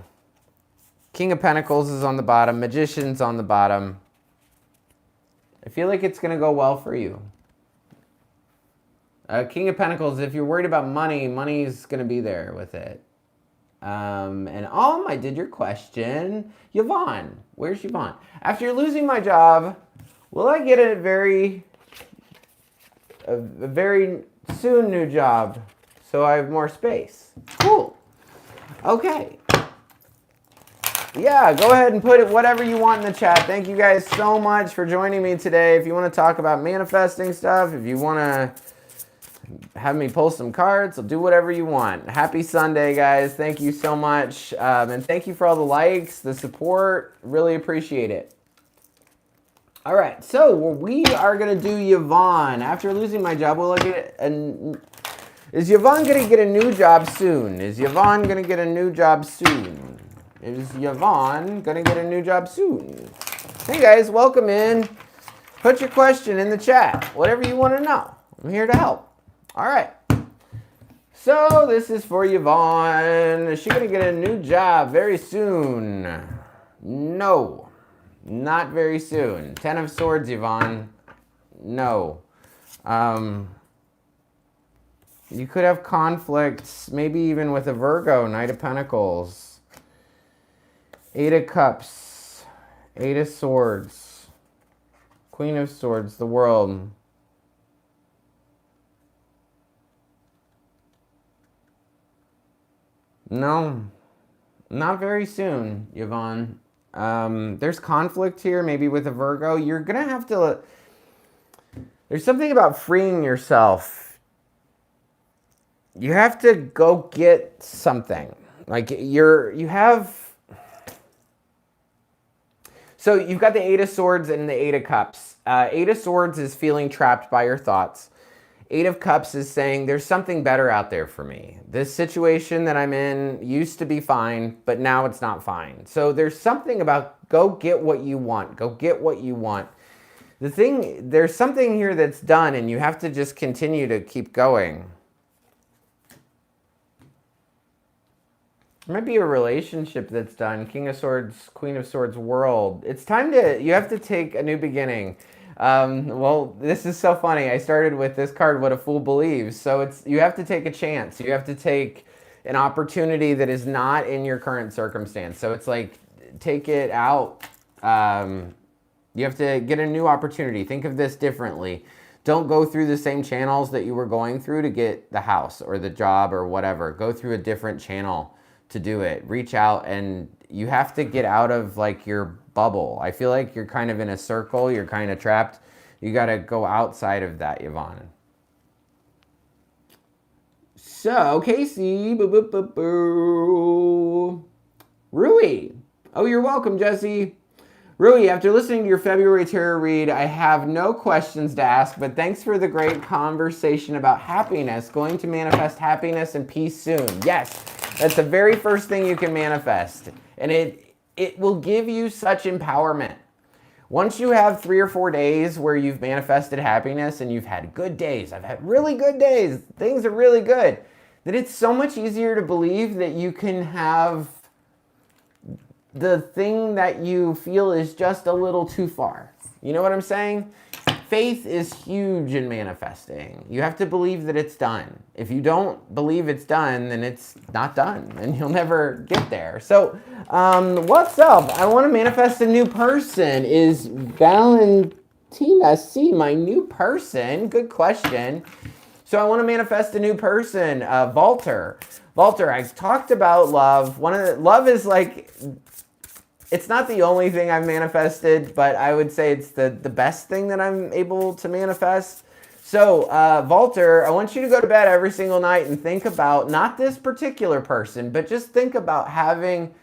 King of Pentacles is on the bottom. Magician's on the bottom. I feel like it's going to go well for you. King of Pentacles, if you're worried about money, money's going to be there with it. And I did your question. Yvonne, where's Yvonne? After losing my job, will I get a very soon new job so I have more space? Cool. Okay. Yeah, go ahead and put it whatever you want in the chat. Thank you guys so much for joining me today. If you want to talk about manifesting stuff, if you want to have me pull some cards, I'll do whatever you want. Happy Sunday, guys. Thank you so much. And thank you for all the likes, the support. Really appreciate it. All right, so we are going to do Yvonne. After losing my job, will I get is Yvonne going to get a new job soon? Is Yvonne going to get a new job soon? Is Yvonne going to get a new job soon? Hey, guys, welcome in. Put your question in the chat. Whatever you want to know. I'm here to help. All right. So this is for Yvonne. Is she going to get a new job very soon? No. Not very soon. 10 of Swords, Yvonne. No. You could have conflicts, maybe even with a Virgo, Knight of Pentacles. 8 of Cups. 8 of Swords. Queen of Swords, the World. No, not very soon, Yvonne. There's conflict here, maybe with a Virgo. You're going to have to... There's something about freeing yourself. You have to go get something. Like, you have... So you've got the 8 of Swords and the 8 of Cups. 8 of Swords is feeling trapped by your thoughts. 8 of Cups is saying there's something better out there for me. This situation that I'm in used to be fine, but now it's not fine. So there's something about go get what you want. Go get what you want. There's something here that's done, and you have to just continue to keep going. There might be a relationship that's done. King of Swords, Queen of Swords, World. It's time you have to take a new beginning. Well, this is so funny. I started with this card, What a Fool Believes. So you have to take a chance. You have to take an opportunity that is not in your current circumstance. So it's like, take it out. You have to get a new opportunity. Think of this differently. Don't go through the same channels that you were going through to get the house or the job or whatever. Go through a different channel to do it. Reach out, and you have to get out of like your bubble. I feel like you're kind of in a circle. You're kind of trapped. You got to go outside of that, Yvonne. So, Casey. Rui. Oh, you're welcome, Jesse. Rui, after listening to your February tarot read, I have no questions to ask, but thanks for the great conversation about happiness. Going to manifest happiness and peace soon. Yes, that's the very first thing you can manifest. And it will give you such empowerment. Once you have 3 or 4 days where you've manifested happiness and you've had good days, I've had really good days, things are really good, then it's so much easier to believe that you can have the thing that you feel is just a little too far. You know what I'm saying? Faith is huge in manifesting. You have to believe that it's done. If you don't believe it's done, then it's not done, and you'll never get there. So, what's up? I want to manifest a new person. Is Valentina C my new person? Good question. So I want to manifest a new person. Walter. Walter, I talked about love. Love is like... It's not the only thing I've manifested, but I would say it's the best thing that I'm able to manifest. So, Walter, I want you to go to bed every single night and think about not this particular person, but just think about having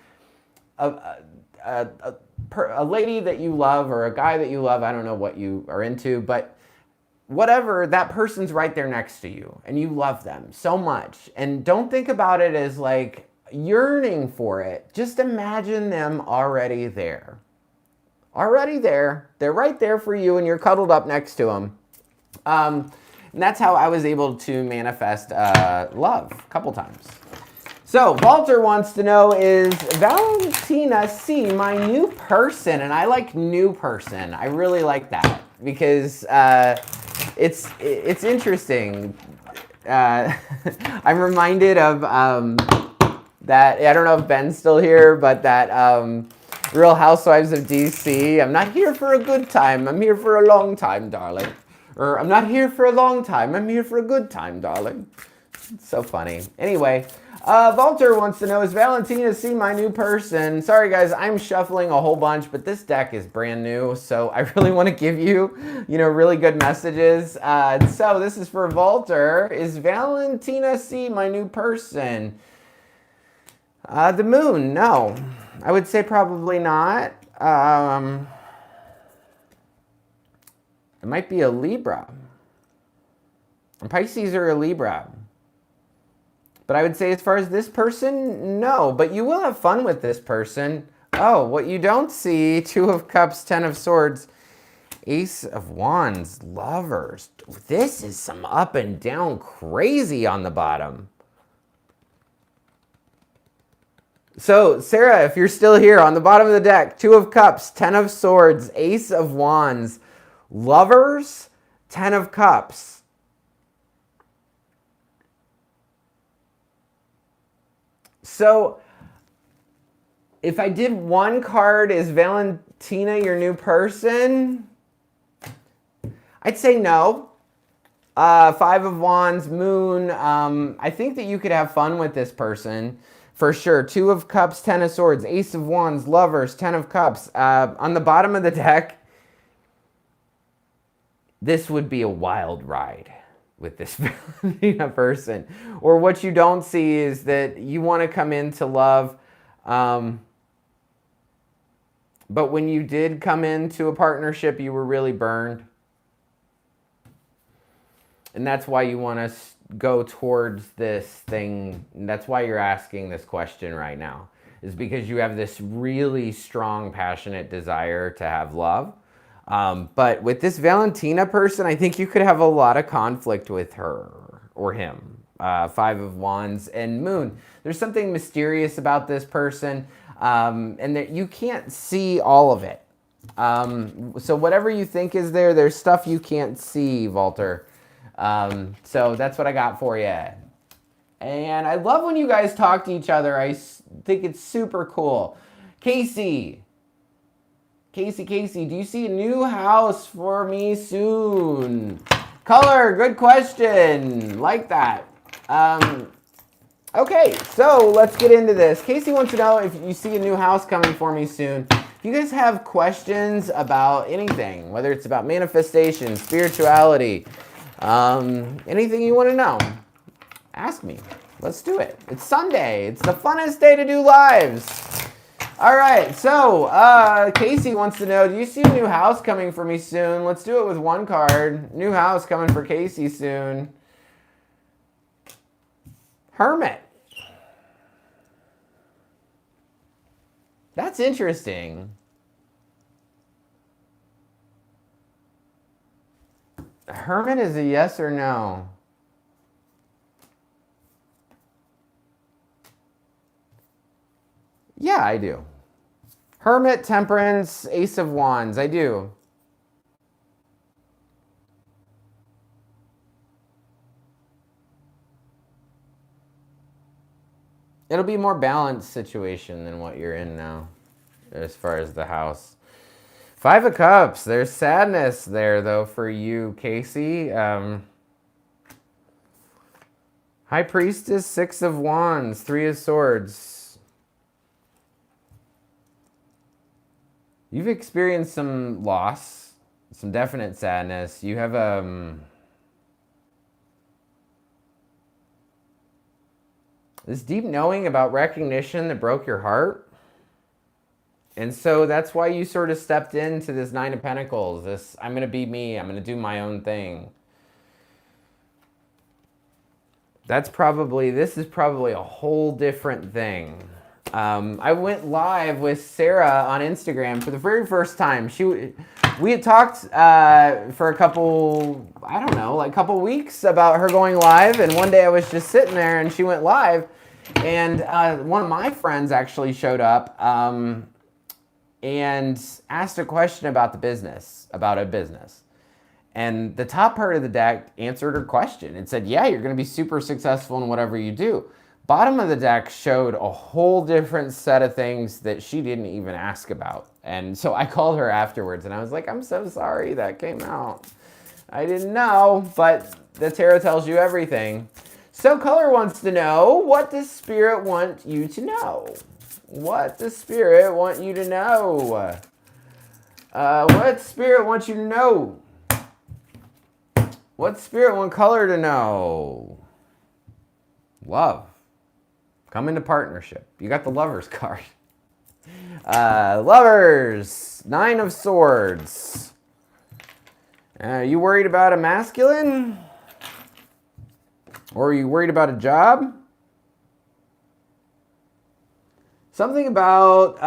a, a lady that you love or a guy that you love. I don't know what you are into, but whatever, that person's right there next to you and you love them so much. And don't think about it as like yearning for it. Just imagine them already there. Already there. They're right there for you and you're cuddled up next to them. And that's how I was able to manifest love a couple times. So Walter wants to know, is Valentina C my new person? And I like new person. I really like that because it's interesting. I'm reminded of that, I don't know if Ben's still here, but that Real Housewives of DC, I'm not here for a good time, I'm here for a long time, darling. Or I'm not here for a long time, I'm here for a good time, darling. It's so funny. Anyway, Walter wants to know, is Valentina C my new person? Sorry guys, I'm shuffling a whole bunch, but this deck is brand new, so I really want to give you, really good messages. So this is for Walter. Is Valentina C my new person? The moon, no. I would say probably not. It might be a Libra. A Pisces or a Libra. But I would say as far as this person, no. But you will have fun with this person. Oh, what you don't see, 2 of Cups, 10 of Swords, Ace of Wands, Lovers. This is some up and down crazy on the bottom. So, Sarah, if you're still here, on the bottom of the deck, 2 of Cups, 10 of Swords, Ace of Wands, Lovers, 10 of Cups. So, if I did one card, is Valentina your new person? I'd say no. 5 of Wands, Moon. I think that you could have fun with this person. For sure. 2 of Cups, 10 of Swords, Ace of Wands, Lovers, 10 of Cups. On the bottom of the deck, this would be a wild ride with this Valentina person. Or what you don't see is that you want to come into love. But when you did come into a partnership, you were really burned. And that's why you want to go towards this thing. And that's why you're asking this question right now, is because you have this really strong, passionate desire to have love. But with this Valentina person, I think you could have a lot of conflict with her or him. 5 of Wands and Moon. There's something mysterious about this person, and that you can't see all of it. So whatever you think is there, there's stuff you can't see, Walter. So that's what I got for you. And I love when you guys talk to each other. I think it's super cool. Casey, do you see a new house for me soon? Color, good question. Like that. Okay, so let's get into this. Casey wants to know if you see a new house coming for me soon. If you guys have questions about anything, whether it's about manifestation, spirituality, anything you want to know, ask me. Let's do it. It's Sunday. It's the funnest day to do lives. All right, so Casey wants to know, do you see a new house coming for me soon? Let's do it with one card. New house coming for Casey soon. Hermit. That's interesting. Hermit is a yes or no? Yeah, I do. Hermit, Temperance, Ace of Wands. I do. It'll be a more balanced situation than what you're in now, as far as the house. 5 of Cups. There's sadness there, though, for you, Casey. High Priestess, 6 of Wands, 3 of Swords. You've experienced some loss, some definite sadness. You have This deep knowing about recognition that broke your heart. And so that's why you sort of stepped into this Nine of Pentacles. This, I'm going to be me. I'm going to do my own thing. This is probably a whole different thing. I went live with Sarah on Instagram for the very first time. We had talked for a couple, I don't know, like a couple weeks about her going live. And one day I was just sitting there and she went live. And one of my friends actually showed up and asked a question about a business. And the top part of the deck answered her question. It said, yeah, you're going to be super successful in whatever you do. Bottom of the deck showed a whole different set of things that she didn't even ask about. And so I called her afterwards and I was like, I'm so sorry that came out. I didn't know, but the tarot tells you everything. So Color wants to know, what does Spirit want you to know? What does Spirit want you to know? What Spirit wants you to know? What Spirit want Color to know? Love. Come into partnership. You got the Lovers card. Lovers. Nine of Swords. You worried about a masculine? Or are you worried about a job? Something about,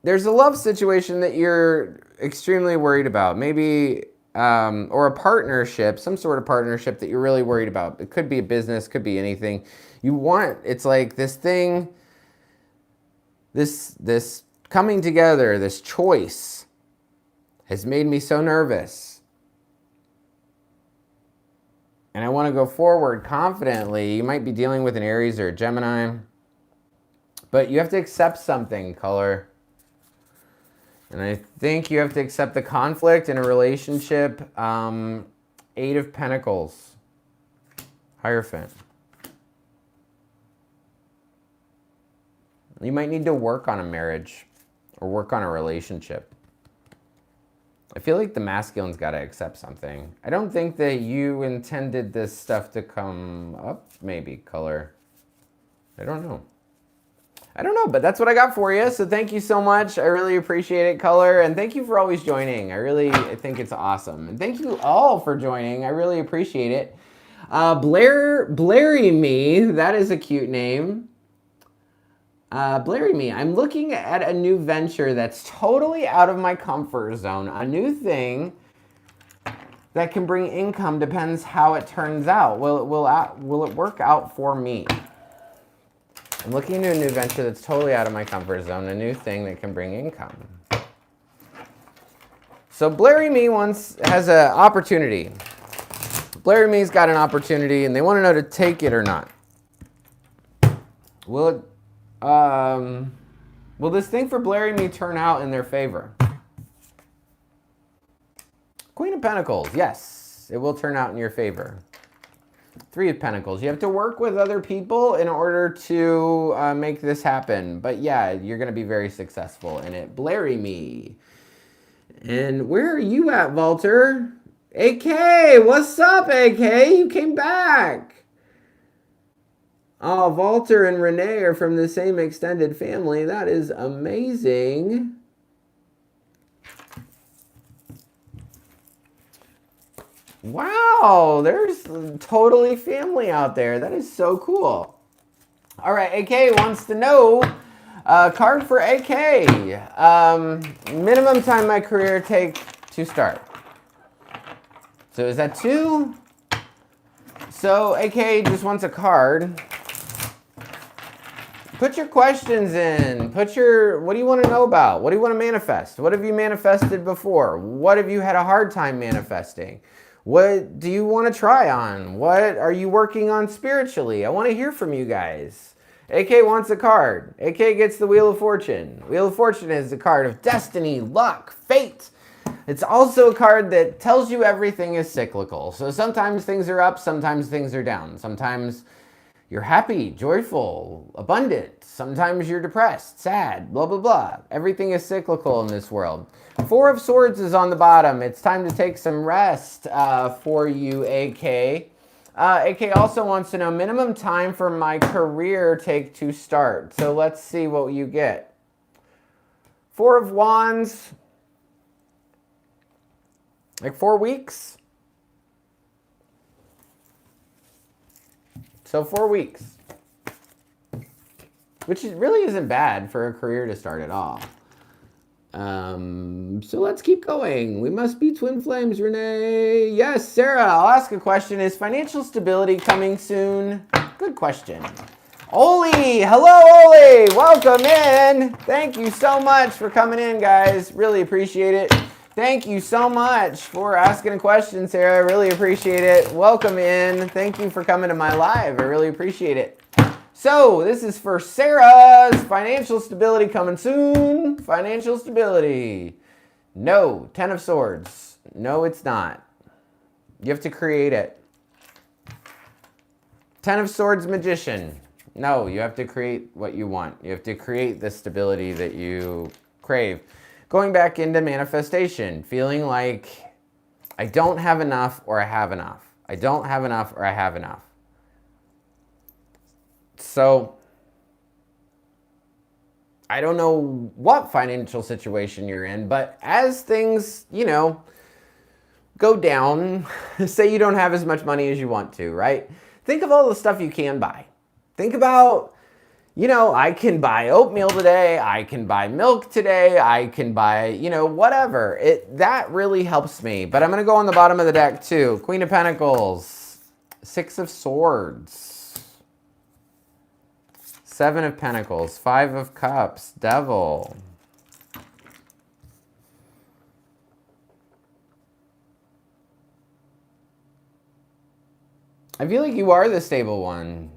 there's a love situation that you're extremely worried about. Maybe, or a partnership, some sort of partnership that you're really worried about. It could be a business, could be anything. It's like this thing, this coming together, this choice has made me so nervous. And I want to go forward confidently. You might be dealing with an Aries or a Gemini. But you have to accept something, Color. And I think you have to accept the conflict in a relationship. Eight of Pentacles. Hierophant. You might need to work on a marriage or work on a relationship. I feel like the masculine's got to accept something. I don't think that you intended this stuff to come up, maybe, Color. I don't know. But that's what I got for you. So thank you so much. I really appreciate it, Color. And thank you for always joining. I think it's awesome. And thank you all for joining. I really appreciate it. Blairy Me, that is a cute name. Blairy Me, I'm looking at a new venture that's totally out of my comfort zone. A new thing that can bring income, depends how it turns out. Will it work out for me? I'm looking into a new venture that's totally out of my comfort zone, a new thing that can bring income. So Blairy Me has an opportunity. Blairy Me's got an opportunity and they want to know to take it or not. Will this thing for Blairy Me turn out in their favor? Queen of Pentacles, yes, it will turn out in your favor. Three of Pentacles. You have to work with other people in order to make this happen. But yeah, you're going to be very successful in it. Blairy Me. And where are you at, Walter? AK, what's up, AK? You came back. Oh, Walter and Renee are from the same extended family. That is amazing. Wow, there's totally family out there. That is so cool. All right, AK wants to know, card for AK. Minimum time my career take to start. So is that 2? So AK just wants a card. Put your questions in. What do you want to know about? What do you want to manifest? What have you manifested before? What have you had a hard time manifesting? What do you want to try on? What are you working on spiritually? I want to hear from you guys. AK wants a card. AK gets the Wheel of Fortune. Wheel of Fortune is a card of destiny, luck, fate. It's also a card that tells you everything is cyclical. So sometimes things are up, sometimes things are down. Sometimes you're happy, joyful, abundant. Sometimes you're depressed, sad, blah, blah, blah. Everything is cyclical in this world. 4 of Swords is on the bottom. It's time to take some rest for you, AK. AK also wants to know minimum time for my career take to start. So let's see what you get. Four of Wands. Like 4 weeks. So 4 weeks. Which really isn't bad for a career to start at all. So let's keep going. We must be twin flames, Renee. Yes, Sarah, I'll ask a question. Is financial stability coming soon? Good question. Oli, hello, Oli. Welcome in. Thank you so much for coming in, guys. Really appreciate it. Thank you so much for asking a question, Sarah. I really appreciate it. Welcome in. Thank you for coming to my live. I really appreciate it. So this is for Sarah's financial stability coming soon. Financial stability. No. 10 of Swords. No, it's not. You have to create it. 10 of Swords, Magician. No, you have to create what you want. You have to create the stability that you crave. Going back into manifestation. Feeling like I don't have enough or I have enough. I don't have enough or I have enough. So, I don't know what financial situation you're in, but as things, go down, say you don't have as much money as you want to, right? Think of all the stuff you can buy. Think about, I can buy oatmeal today, I can buy milk today, I can buy, whatever. That really helps me. But I'm going to go on the bottom of the deck too. Queen of Pentacles, 6 of Swords. 7 of Pentacles, 5 of Cups, Devil. I feel like you are the stable one.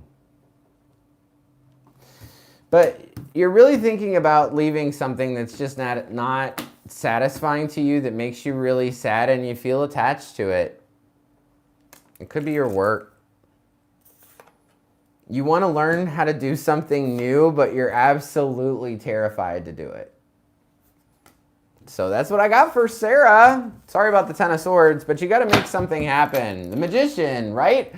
But you're really thinking about leaving something that's just not satisfying to you, that makes you really sad and you feel attached to it. It could be your work. You want to learn how to do something new, but you're absolutely terrified to do it. So that's what I got for Sarah. Sorry about the 10 of Swords, but you got to make something happen. The Magician, right?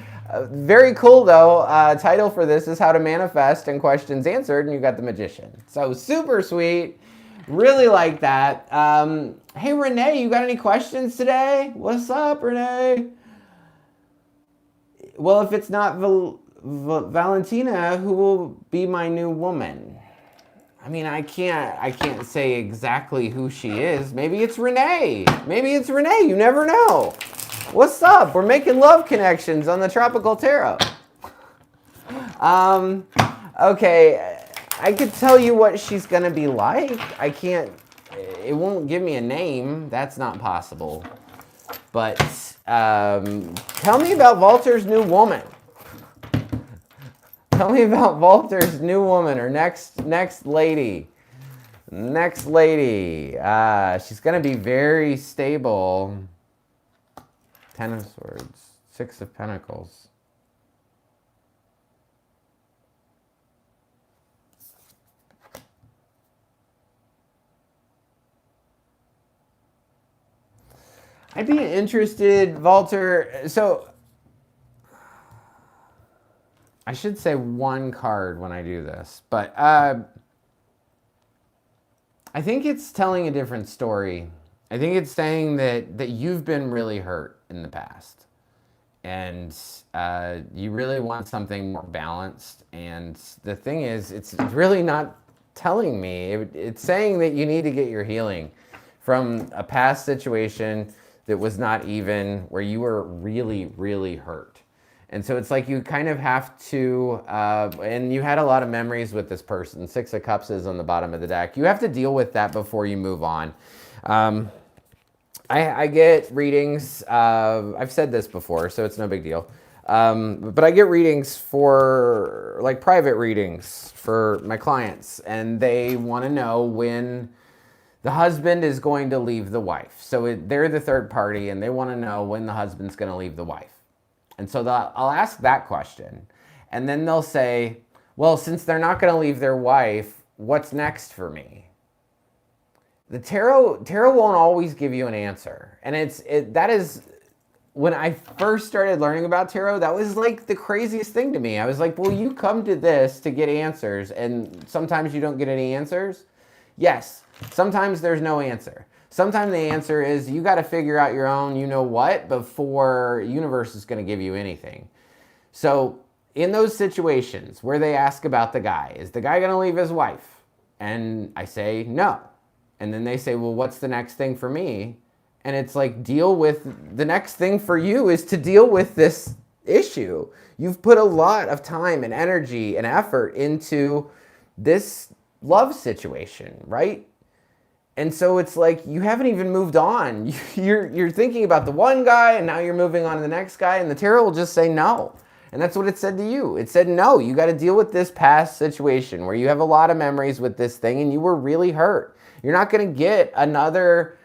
Very cool, though. Title for this is How to Manifest and Questions Answered, and you got the Magician. So super sweet. Really like that. Hey, Renee, you got any questions today? What's up, Renee? Well, if it's not Valentina, who will be my new woman? I mean, I can't say exactly who she is. Maybe it's Renee. Maybe it's Renee. You never know. What's up? We're making love connections on the Tropical Tarot. Okay, I could tell you what she's gonna be like. I can't. It won't give me a name. That's not possible. But tell me about Walter's new woman. Tell me about Walter's new woman or next lady. Next lady. She's going to be very stable. 10 of Swords. 6 of Pentacles. I'd be interested, Walter. So I should say one card when I do this, but I think it's telling a different story. I think it's saying that you've been really hurt in the past, and you really want something more balanced. And the thing is, it's really not telling me. It's saying that you need to get your healing from a past situation that was not even, where you were really, really hurt. And so it's like you kind of have to, and you had a lot of memories with this person. 6 of Cups is on the bottom of the deck. You have to deal with that before you move on. I get readings, I've said this before, so it's no big deal. But I get readings for, like private readings for my clients, and they want to know when the husband is going to leave the wife. So they're the third party, and they want to know when the husband's going to leave the wife. And so I'll ask that question, and then they'll say, well, since they're not going to leave their wife, what's next for me? The tarot won't always give you an answer. And that is when I first started learning about tarot, that was like the craziest thing to me. I was like, well, you come to this to get answers, and sometimes you don't get any answers. Yes, sometimes there's no answer. Sometimes the answer is you got to figure out your own, you know what, before universe is going to give you anything. So in those situations where they ask about the guy, is the guy going to leave his wife? And I say no. And then they say, well, what's the next thing for me? And it's like, deal with the next thing for you is to deal with this issue. You've put a lot of time and energy and effort into this love situation, right? And so it's like you haven't even moved on. You're thinking about the one guy and now you're moving on to the next guy, and the tarot will just say no. And that's what it said to you. It said, no, you got to deal with this past situation where you have a lot of memories with this thing and you were really hurt. You're not going to get another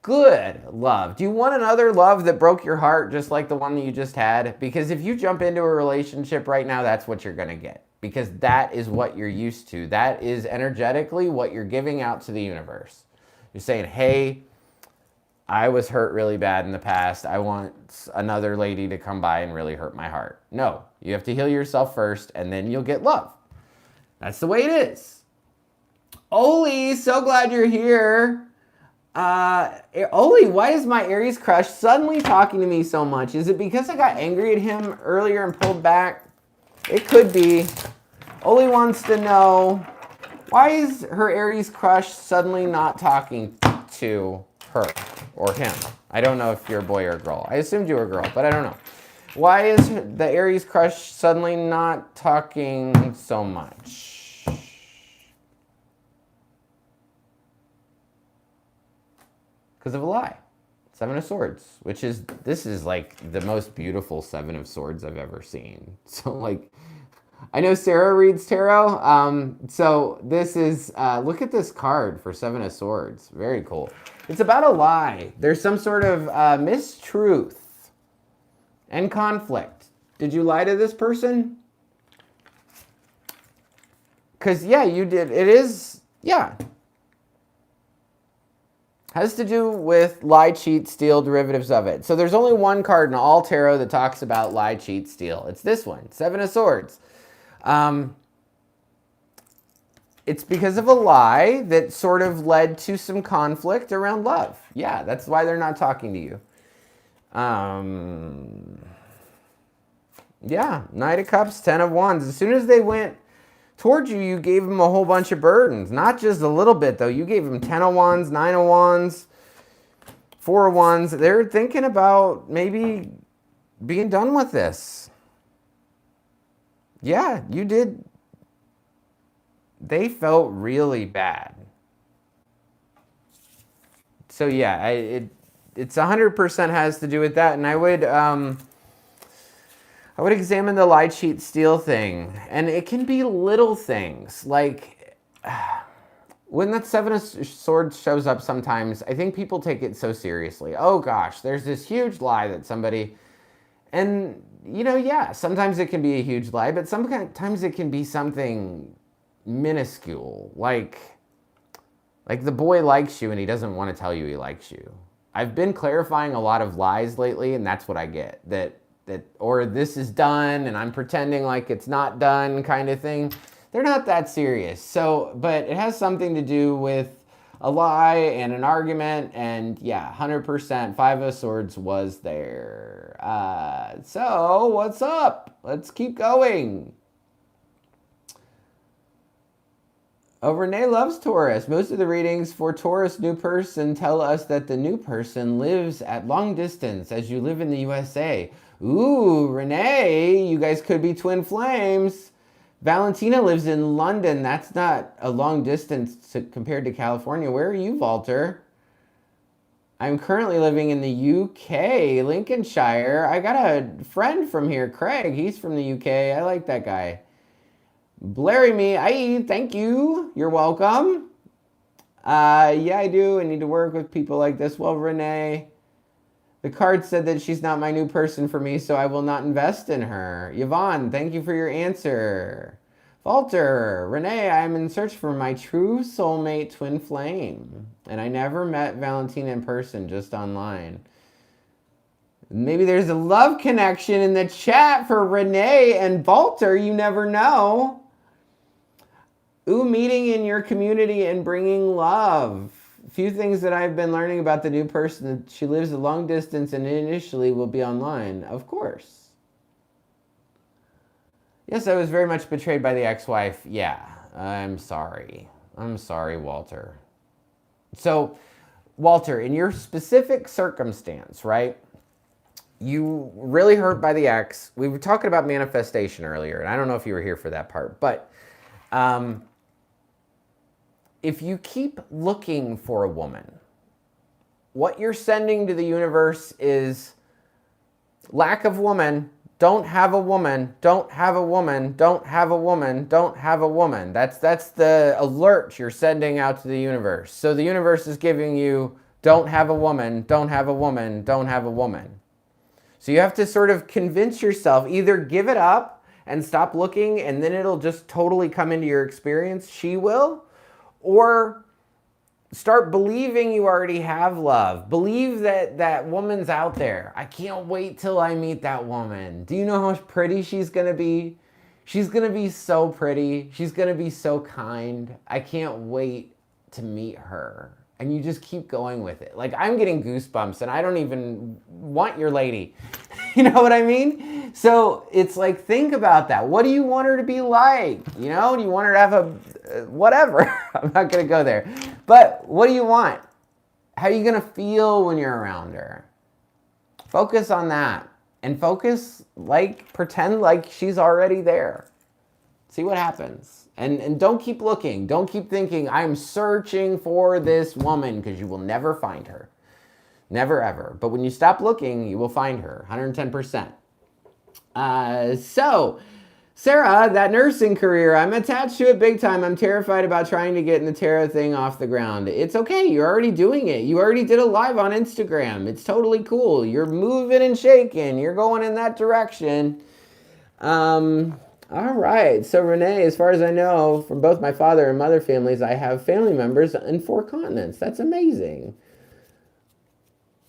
good love. Do you want another love that broke your heart just like the one that you just had? Because if you jump into a relationship right now, that's what you're going to get. Because that is what you're used to. That is energetically what you're giving out to the universe. You're saying, hey, I was hurt really bad in the past. I want another lady to come by and really hurt my heart. No, you have to heal yourself first and then you'll get love. That's the way it is. Oli, so glad you're here. Oli, why is my Aries crush suddenly talking to me so much? Is it because I got angry at him earlier and pulled back? It could be. Oli wants to know, why is her Aries crush suddenly not talking to her or him? I don't know if you're a boy or a girl. I assumed you were a girl, but I don't know. Why is the Aries crush suddenly not talking so much? Because of a lie. Seven of Swords, which is, this is like the most beautiful Seven of Swords I've ever seen. So like, I know Sarah reads tarot. So this is, look at this card for Seven of Swords. Very cool. It's about a lie. There's some sort of mistruth and conflict. Did you lie to this person? Because yeah, you did. It is, yeah. Has to do with lie, cheat, steal, derivatives of it. So there's only one card in all tarot that talks about lie, cheat, steal. It's this one, Seven of Swords. It's because of a lie that sort of led to some conflict around love. Yeah, that's why they're not talking to you. Yeah, Knight of Cups, Ten of Wands. As soon as they went towards you, you gave them a whole bunch of burdens. Not just a little bit, though. You gave them 10 of Wands, 9 of Wands, 4 of Wands. They're thinking about maybe being done with this. Yeah, you did. They felt really bad. So yeah, it's 100% has to do with that. And I would examine the lie, cheat, steal thing. And it can be little things. Like, when that Seven of Swords shows up sometimes, I think people take it so seriously. Oh gosh, there's this huge lie that somebody... And, you know, yeah, sometimes it can be a huge lie, but sometimes it can be something minuscule. Like the boy likes you and he doesn't want to tell you he likes you. I've been clarifying a lot of lies lately, and that's what I get. Or this is done and I'm pretending like it's not done kind of thing. They're not that serious. So, but it has something to do with a lie and an argument, and yeah, 100% Five of Swords was there. So what's up? Let's keep going. Oh, Renee loves Taurus. Most of the readings for Taurus new person tell us that the new person lives at long distance as you live in the USA. Ooh, Renee, you guys could be twin flames. Valentina lives in London. That's not a long distance compared to California. Where are you, Walter? I'm currently living in the UK, Lincolnshire. I got a friend from here, Craig. He's from the UK. I like that guy. Blary me. Aye, thank you. You're welcome. Yeah, I do. I need to work with people like this. Well, Renee, the card said that she's not my new person for me, so I will not invest in her. Yvonne, thank you for your answer. Walter, Renee, I'm in search for my true soulmate twin flame. And I never met Valentina in person, just online. Maybe there's a love connection in the chat for Renee and Walter. You never know. Ooh, meeting in your community and bringing love. A few things that I've been learning about the new person. She lives a long distance and initially will be online. Of course. Yes, I was very much betrayed by the ex-wife. Yeah, I'm sorry. I'm sorry, Walter. So, Walter, in your specific circumstance, right? You really hurt by the ex. We were talking about manifestation earlier, and I don't know if you were here for that part, but if you keep looking for a woman, what you're sending to the universe is lack of woman, don't have a woman, don't have a woman, don't have a woman, don't have a woman. That's the alert you're sending out to the universe. So the universe is giving you don't have a woman, don't have a woman, don't have a woman. So you have to sort of convince yourself, either give it up and stop looking and then it'll just totally come into your experience, she will, or start believing you already have love. Believe that that woman's out there. I can't wait till I meet that woman. Do you know how pretty she's gonna be? She's gonna be so pretty. She's gonna be so kind. I can't wait to meet her. And you just keep going with it. Like, I'm getting goosebumps and I don't even want your lady. You know what I mean? So it's like, think about that. What do you want her to be like? You know, do you want her to have a, whatever. I'm not gonna go there. But what do you want? How are you gonna feel when you're around her? Focus on that. And focus, like, pretend like she's already there. See what happens. And don't keep looking. Don't keep thinking, I'm searching for this woman, because you will never find her. Never, ever. But when you stop looking, you will find her, 110%. So, Sarah, that nursing career, I'm attached to it big time. I'm terrified about trying to get in the tarot thing off the ground. It's okay. You're already doing it. You already did a live on Instagram. It's totally cool. You're moving and shaking. You're going in that direction. All right. So, Renee, as far as I know, from both my father and mother families, I have family members in 4 continents. That's amazing.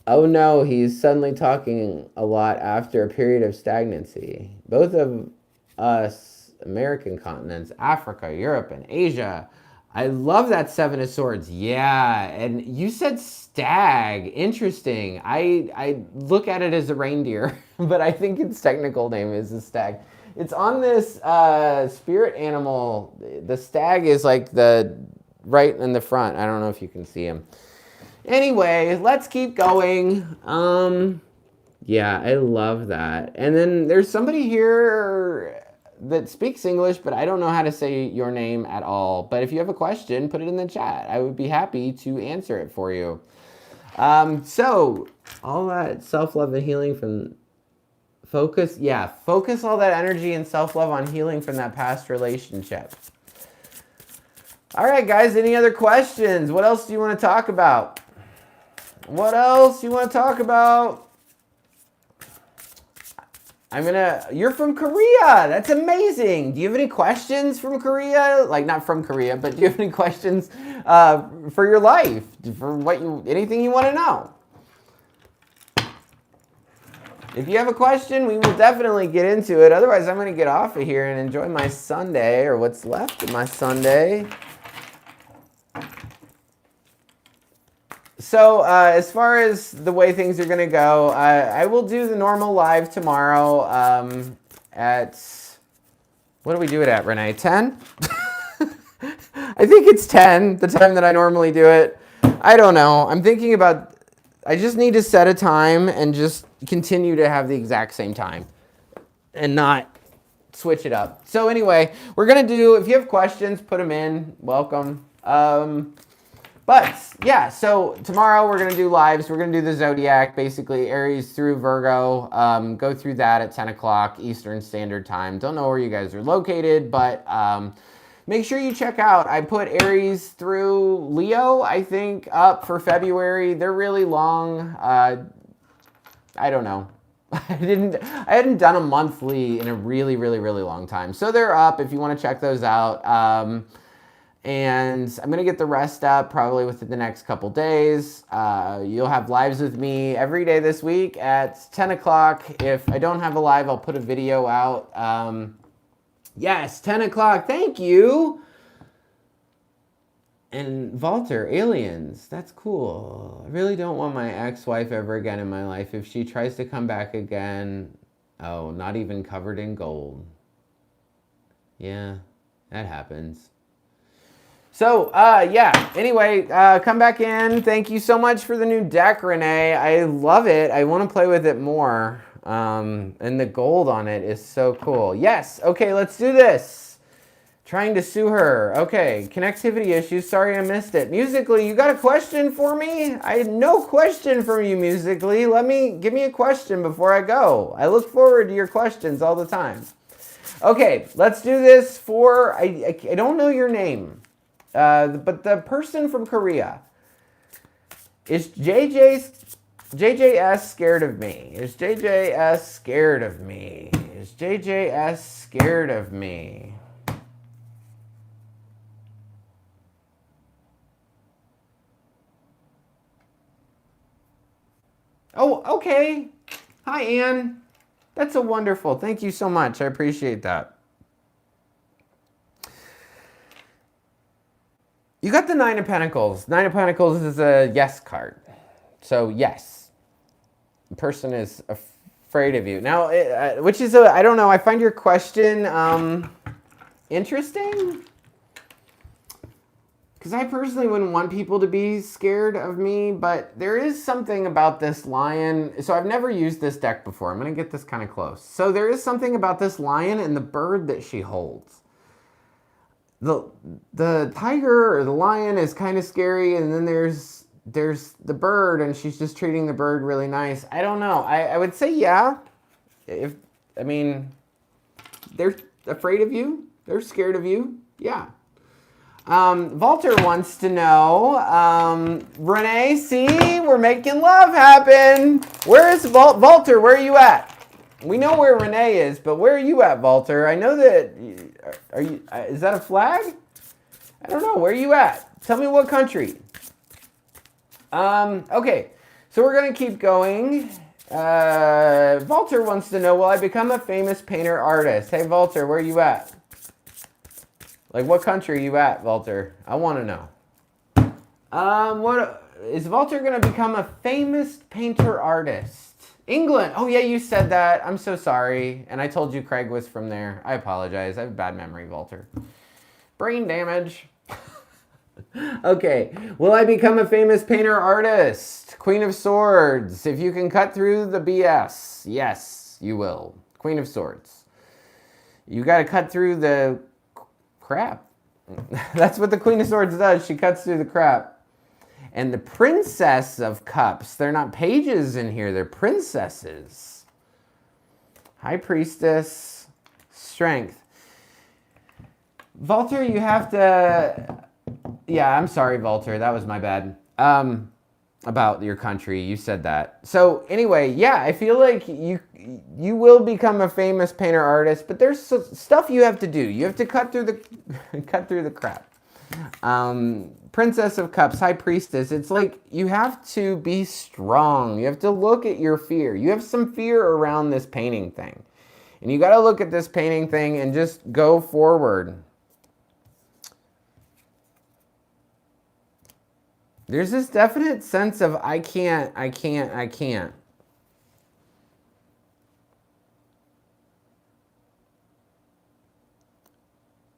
Oh no, he's suddenly talking a lot after a period of stagnancy. Both of us, American continents, Africa, Europe, and Asia. I love that 7 of Swords. Yeah, and you said stag. Interesting. I look at it as a reindeer, but I think its technical name is a stag. It's on this spirit animal. The stag is like the right in the front. I don't know if you can see him. Anyway, let's keep going. Yeah, I love that. And then there's somebody here that speaks English, but I don't know how to say your name at all. But if you have a question, put it in the chat. I would be happy to answer it for you. So all that self-love and healing from focus all that energy and self-love on healing from that past relationship. All right, guys, any other questions? What else do you want to talk about? What else you want to talk about? You're from Korea. That's amazing. Do you have any questions from Korea? Like, not from Korea, but do you have any questions for your life? For anything you want to know? If you have a question, we will definitely get into it. Otherwise, I'm going to get off of here and enjoy my Sunday, or what's left of my Sunday. So as far as the way things are going to go, I will do the normal live tomorrow at, what do we do it at, Renee? 10? I think it's 10, the time that I normally do it. I don't know. I'm thinking about, I just need to set a time and just continue to have the exact same time and not switch it up. So anyway, we're going to do, if you have questions, put them in. Welcome. But yeah, so tomorrow we're going to do lives. We're going to do the Zodiac, basically Aries through Virgo. Go through that at 10 o'clock Eastern Standard Time. Don't know where you guys are located, but make sure you check out. I put Aries through Leo, I think, up for February. They're really long. I don't know. I hadn't done a monthly in a really, really, really long time. So they're up if you want to check those out. And I'm going to get the rest up probably within the next couple days. You'll have lives with me every day this week at 10 o'clock. If I don't have a live, I'll put a video out. Yes, 10 o'clock. Thank you. And Walter, aliens. That's cool. I really don't want my ex-wife ever again in my life. If she tries to come back again, oh, not even covered in gold. Yeah, that happens. So, yeah, anyway, come back in. Thank you so much for the new deck, Renee. I love it. I want to play with it more. And the gold on it is so cool. Yes, okay, let's do this. Trying to sue her. Okay, connectivity issues. Sorry I missed it. Musically, you got a question for me? I had no question from you, Musically. Give me a question before I go. I look forward to your questions all the time. Okay, let's do this for, I don't know your name. But the person from Korea, is JJS scared of me? Is JJS scared of me? Is JJS scared of me? Oh, okay. Hi, Anne. That's a wonderful. Thank you so much. I appreciate that. You got the Nine of Pentacles. Nine of Pentacles is a yes card. So yes, the person is afraid of you. Now, which is, I don't know, I find your question interesting. Because I personally wouldn't want people to be scared of me, but there is something about this lion. So I've never used this deck before. I'm going to get this kind of close. So there is something about this lion and the bird that she holds. The tiger or the lion is kind of scary, and then there's the bird, and she's just treating the bird really nice. I don't know. I would say yeah. They're afraid of you. They're scared of you. Yeah. Walter wants to know, Renee, see, we're making love happen. Where is Walter? Where are you at? We know where Renee is, but where are you at, Walter? I know that, is that a flag? I don't know, where are you at? Tell me what country. Okay, so we're gonna keep going. Walter wants to know, will I become a famous painter artist? Hey, Walter, where are you at? Like, what country are you at, Walter? I want to know. What is Walter going to become a famous painter artist? England. Oh, yeah, you said that. I'm so sorry. And I told you Craig was from there. I apologize. I have a bad memory, Walter. Brain damage. Okay. Will I become a famous painter artist? Queen of Swords. If you can cut through the BS. Yes, you will. Queen of Swords. You got to cut through the crap. That's what the Queen of Swords does. She cuts through the crap. And the Princess of Cups. They're not pages in here. They're princesses. High Priestess. Strength. Walter, you have to... Yeah, I'm sorry, Walter. That was my bad. About your country. You said that. So anyway, yeah, I feel like you will become a famous painter artist, but there's stuff you have to do. You have to cut through the crap. Princess of Cups, High Priestess. It's like you have to be strong. You have to look at your fear. You have some fear around this painting thing. And you got to look at this painting thing and just go forward. There's this definite sense of I can't.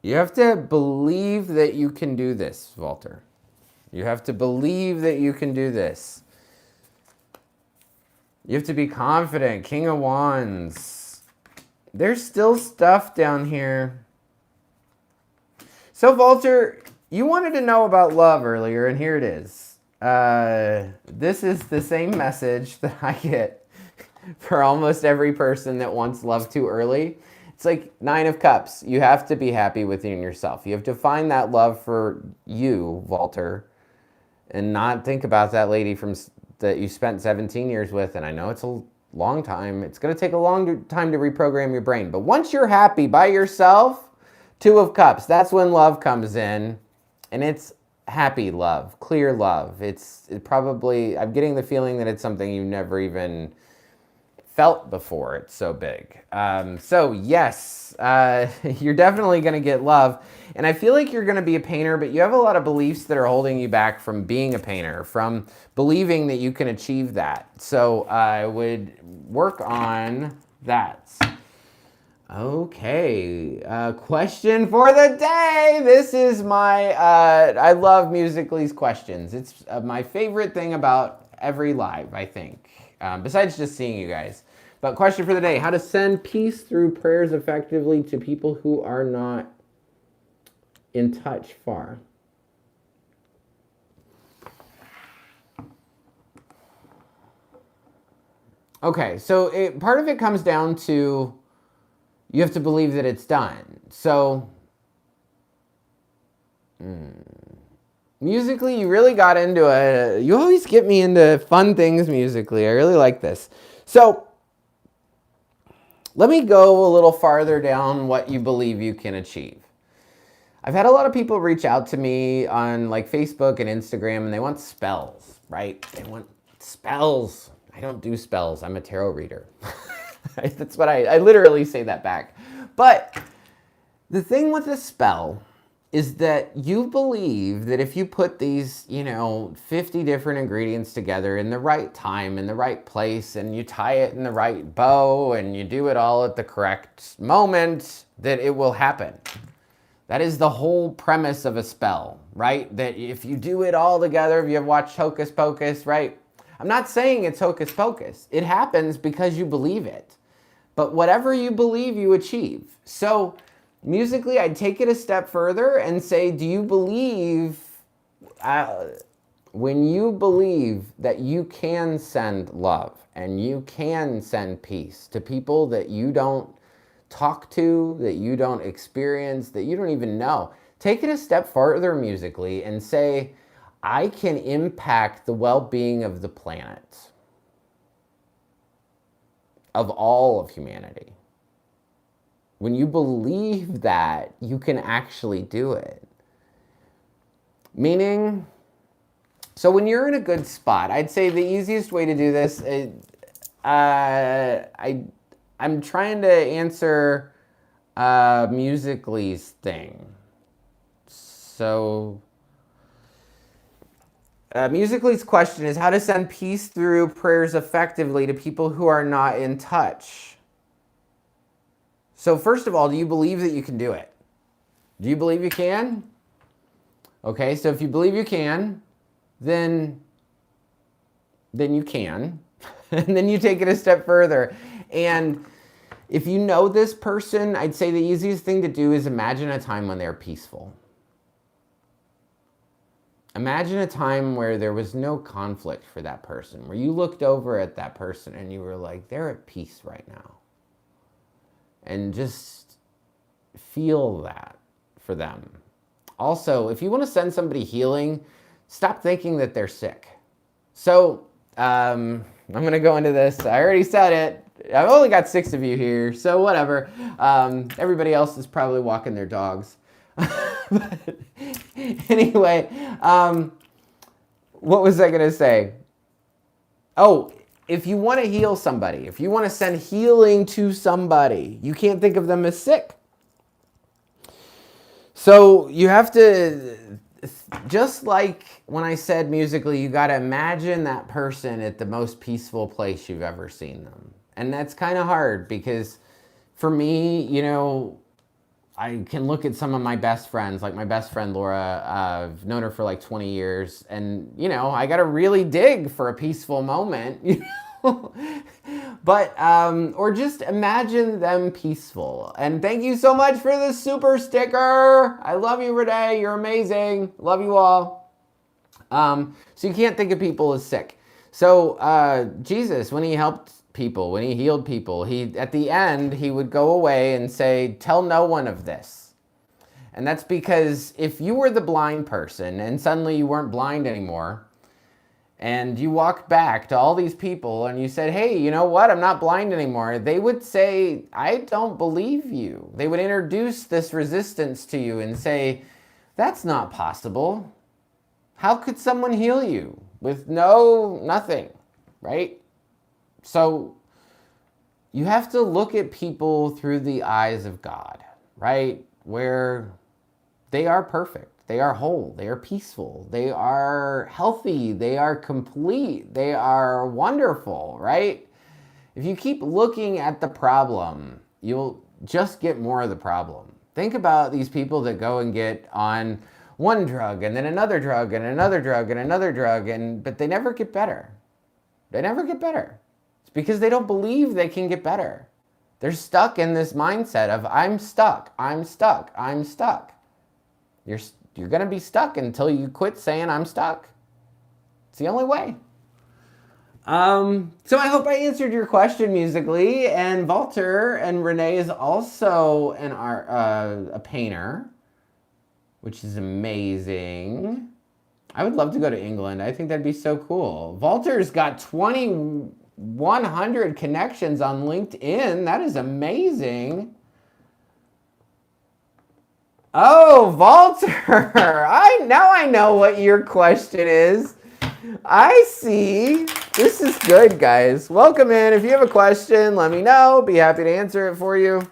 You have to believe that you can do this, Walter. You have to believe that you can do this. You have to be confident. King of Wands. There's still stuff down here. So, Walter, you wanted to know about love earlier, and here it is. This is the same message that I get for almost every person that wants love too early. It's like Nine of Cups. You have to be happy within yourself. You have to find that love for you, Walter, and not think about that lady that you spent 17 years with. And I know it's a long time. It's going to take a long time to reprogram your brain. But once you're happy by yourself, Two of Cups, that's when love comes in. And it's happy love, clear love. It probably, I'm getting the feeling that it's something you never even felt before. It's so big. So yes, you're definitely going to get love. And I feel like you're going to be a painter, but you have a lot of beliefs that are holding you back from being a painter, from believing that you can achieve that. So I would work on that. Okay, question for the day. This is my, I love Musically's questions. It's my favorite thing about every live, I think, besides just seeing you guys. But question for the day, how to send peace through prayers effectively to people who are not in touch far. Okay, so part of it comes down to you have to believe that it's done. So, musically, you really got into you always get me into fun things musically. I really like this. So, let me go a little farther down what you believe you can achieve. I've had a lot of people reach out to me on like Facebook and Instagram, and they want spells, right? They want spells. I don't do spells. I'm a tarot reader. That's what I literally say that back. But the thing with a spell is that you believe that if you put these, 50 different ingredients together in the right time, in the right place, and you tie it in the right bow, and you do it all at the correct moment, that it will happen. That is the whole premise of a spell, right? That if you do it all together, if you have watched Hocus Pocus, right? I'm not saying it's Hocus Pocus. It happens because you believe it. But whatever you believe, you achieve. So musically, I'd take it a step further and say, do you believe, when you believe that you can send love and you can send peace to people that you don't talk to, that you don't experience, that you don't even know, take it a step further musically and say, I can impact the well-being of the planet, of all of humanity. When you believe that, you can actually do it. Meaning, so when you're in a good spot, I'd say the easiest way to do this, I'm trying to answer Musically's thing. So, Musically's question is how to send peace through prayers effectively to people who are not in touch. So first of all, do you believe that you can do it? Do you believe you can? Okay, so if you believe you can, then you can. And then you take it a step further. And if you know this person, I'd say the easiest thing to do is imagine a time when they're peaceful. Imagine a time where there was no conflict for that person, where you looked over at that person and you were like, they're at peace right now. And just feel that for them. Also, if you want to send somebody healing, stop thinking that they're sick. So, I'm going to go into this. I already said it. I've only got 6 of you here, so whatever. Everybody else is probably walking their dogs. But anyway, what was I going to say? Oh, if you want to heal somebody, if you want to send healing to somebody, you can't think of them as sick. So you have to, just like when I said musically, you got to imagine that person at the most peaceful place you've ever seen them. And that's kind of hard because for me, I can look at some of my best friends, like my best friend Laura. I've known her for like 20 years, and I got to really dig for a peaceful moment, But or just imagine them peaceful. And thank you so much for the super sticker. I love you, Renee. You're amazing. Love you all. So you can't think of people as sick. So Jesus, when he helped people, when he healed people, at the end, he would go away and say, tell no one of this. And that's because if you were the blind person and suddenly you weren't blind anymore, and you walked back to all these people and you said, hey, you know what? I'm not blind anymore. They would say, I don't believe you. They would introduce this resistance to you and say, That's not possible. How could someone heal you with nothing, right? So you have to look at people through the eyes of God, right? Where they are perfect, they are whole, they are peaceful, they are healthy, they are complete, they are wonderful, right? If you keep looking at the problem, you'll just get more of the problem. Think about these people that go and get on one drug and then another drug and another drug and another drug, but they never get better. They never get better. It's because they don't believe they can get better. They're stuck in this mindset of I'm stuck, I'm stuck, I'm stuck. You're going to be stuck until you quit saying I'm stuck. It's the only way. So I hope I answered your question musically. And Walter and Renee is also a painter, which is amazing. I would love to go to England. I think that'd be so cool. Walter's got 2,100 connections on LinkedIn. That is amazing. Oh, Walter, now I know what your question is. I see. This is good, guys. Welcome in. If you have a question, let me know. Be happy to answer it for you.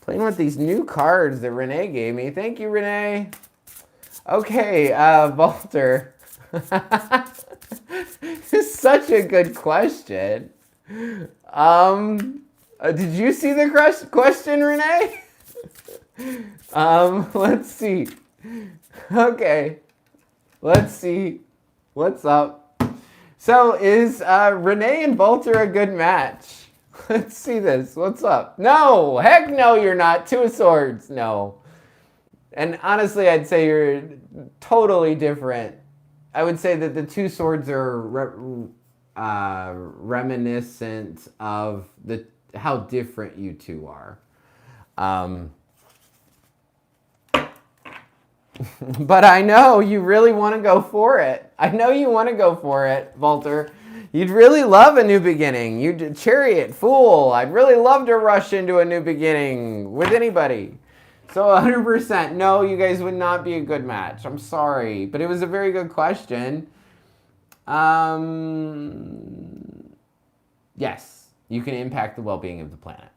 Playing with these new cards that Renee gave me. Thank you, Renee. Okay, Walter. This is such a good question. Did you see the question, Renee? Let's see. Okay. Let's see. What's up? So is Renee and Walter a good match? Let's see this. What's up? No, heck no, you're not. Two of Swords. No. And honestly, I'd say you're totally different. I would say that the Two Swords are reminiscent of how different you two are. But I know you really want to go for it. I know you want to go for it, Walter. You'd really love a new beginning. You'd Chariot, Fool. I'd really love to rush into a new beginning with anybody. So 100%, no, you guys would not be a good match. I'm sorry, but it was a very good question. Yes, you can impact the well-being of the planet.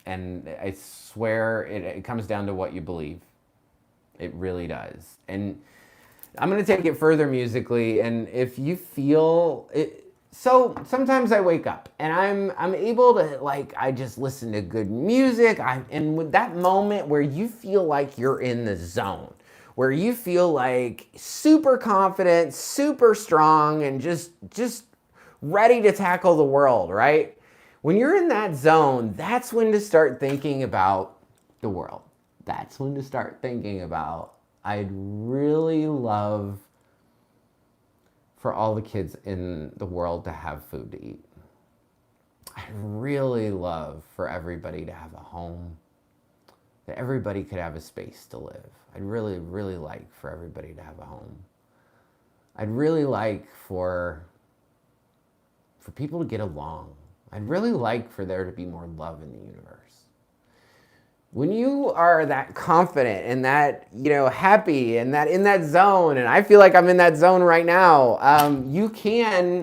And I swear it comes down to what you believe. It really does. And I'm going to take it further musically. And if you feel it, so sometimes I wake up and I'm able to, I just listen to good music. And with that moment where you feel like you're in the zone, where you feel like super confident, super strong, and just ready to tackle the world, right? When you're in that zone, that's when to start thinking about the world. That's when to start thinking about, I'd really love for all the kids in the world to have food to eat. I'd really love for everybody to have a home, that everybody could have a space to live. I'd really, really like for everybody to have a home. I'd really like for people to get along. I'd really like for there to be more love in the universe. When you are that confident and that, happy and that in that zone, and I feel like I'm in that zone right now,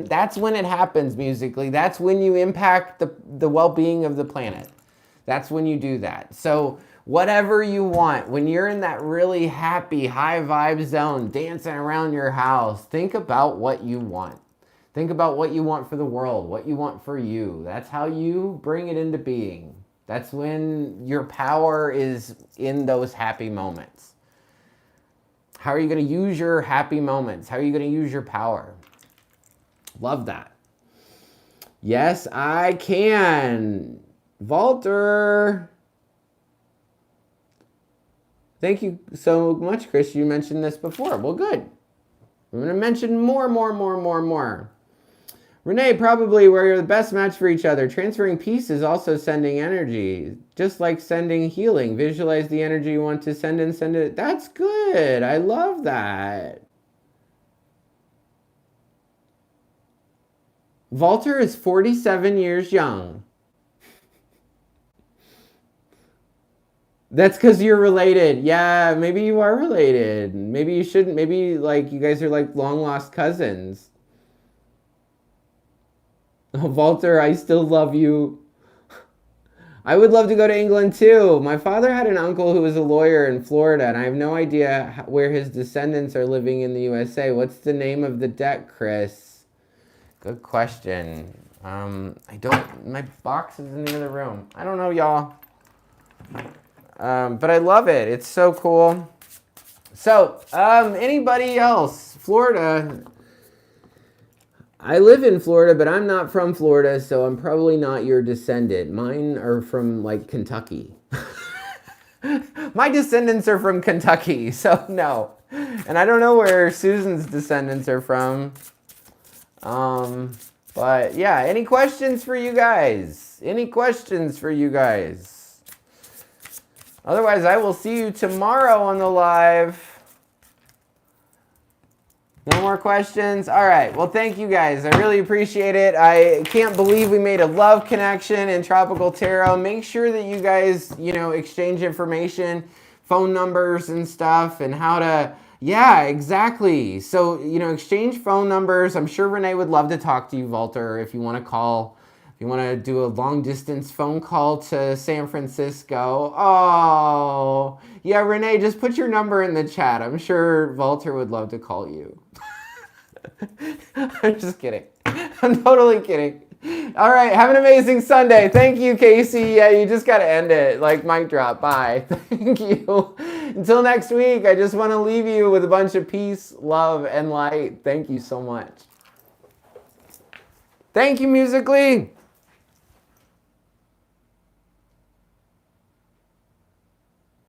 that's when it happens musically. That's when you impact the well-being of the planet. That's when you do that. So whatever you want, when you're in that really happy, high vibe zone, dancing around your house, think about what you want. Think about what you want for the world, what you want for you. That's how you bring it into being. That's when your power is in those happy moments. How are you going to use your happy moments? How are you going to use your power? Love that. Yes, I can. Walter. Thank you so much, Chris. You mentioned this before. Well, good. I'm going to mention more. Renee, probably we're the best match for each other. Transferring peace is also sending energy. Just like sending healing. Visualize the energy you want to send and send it. That's good. I love that. Walter is 47 years young. That's because you're related. Yeah, maybe you are related. Maybe you shouldn't. Maybe like you guys are like long lost cousins. Oh, Walter, I still love you. I would love to go to England too. My father had an uncle who was a lawyer in Florida, and I have no idea where his descendants are living in the USA. What's the name of the deck, Chris? Good question. I don't. My box is in the other room. I don't know, y'all. But I love it. It's so cool. So, anybody else? Florida. I live in Florida, but I'm not from Florida, so I'm probably not your descendant. Mine are from like Kentucky. My descendants are from Kentucky, so no. And I don't know where Susan's descendants are from. But yeah, any questions for you guys? Any questions for you guys? Otherwise, I will see you tomorrow on the live. No more questions? All right. Well, thank you guys. I really appreciate it. I can't believe we made a love connection in Tropical Tarot. Make sure that you guys, exchange information, phone numbers and stuff, and how to, yeah, exactly. So, exchange phone numbers. I'm sure Renee would love to talk to you, Walter, if you want to call. If you want to do a long distance phone call to San Francisco. Oh, yeah, Renee, just put your number in the chat. I'm sure Walter would love to call you. I'm just kidding. I'm totally kidding. All right, have an amazing Sunday. Thank you, Casey. Yeah, you just got to end it. Like, mic drop. Bye. Thank you. Until next week, I just want to leave you with a bunch of peace, love, and light. Thank you so much. Thank you, Musically.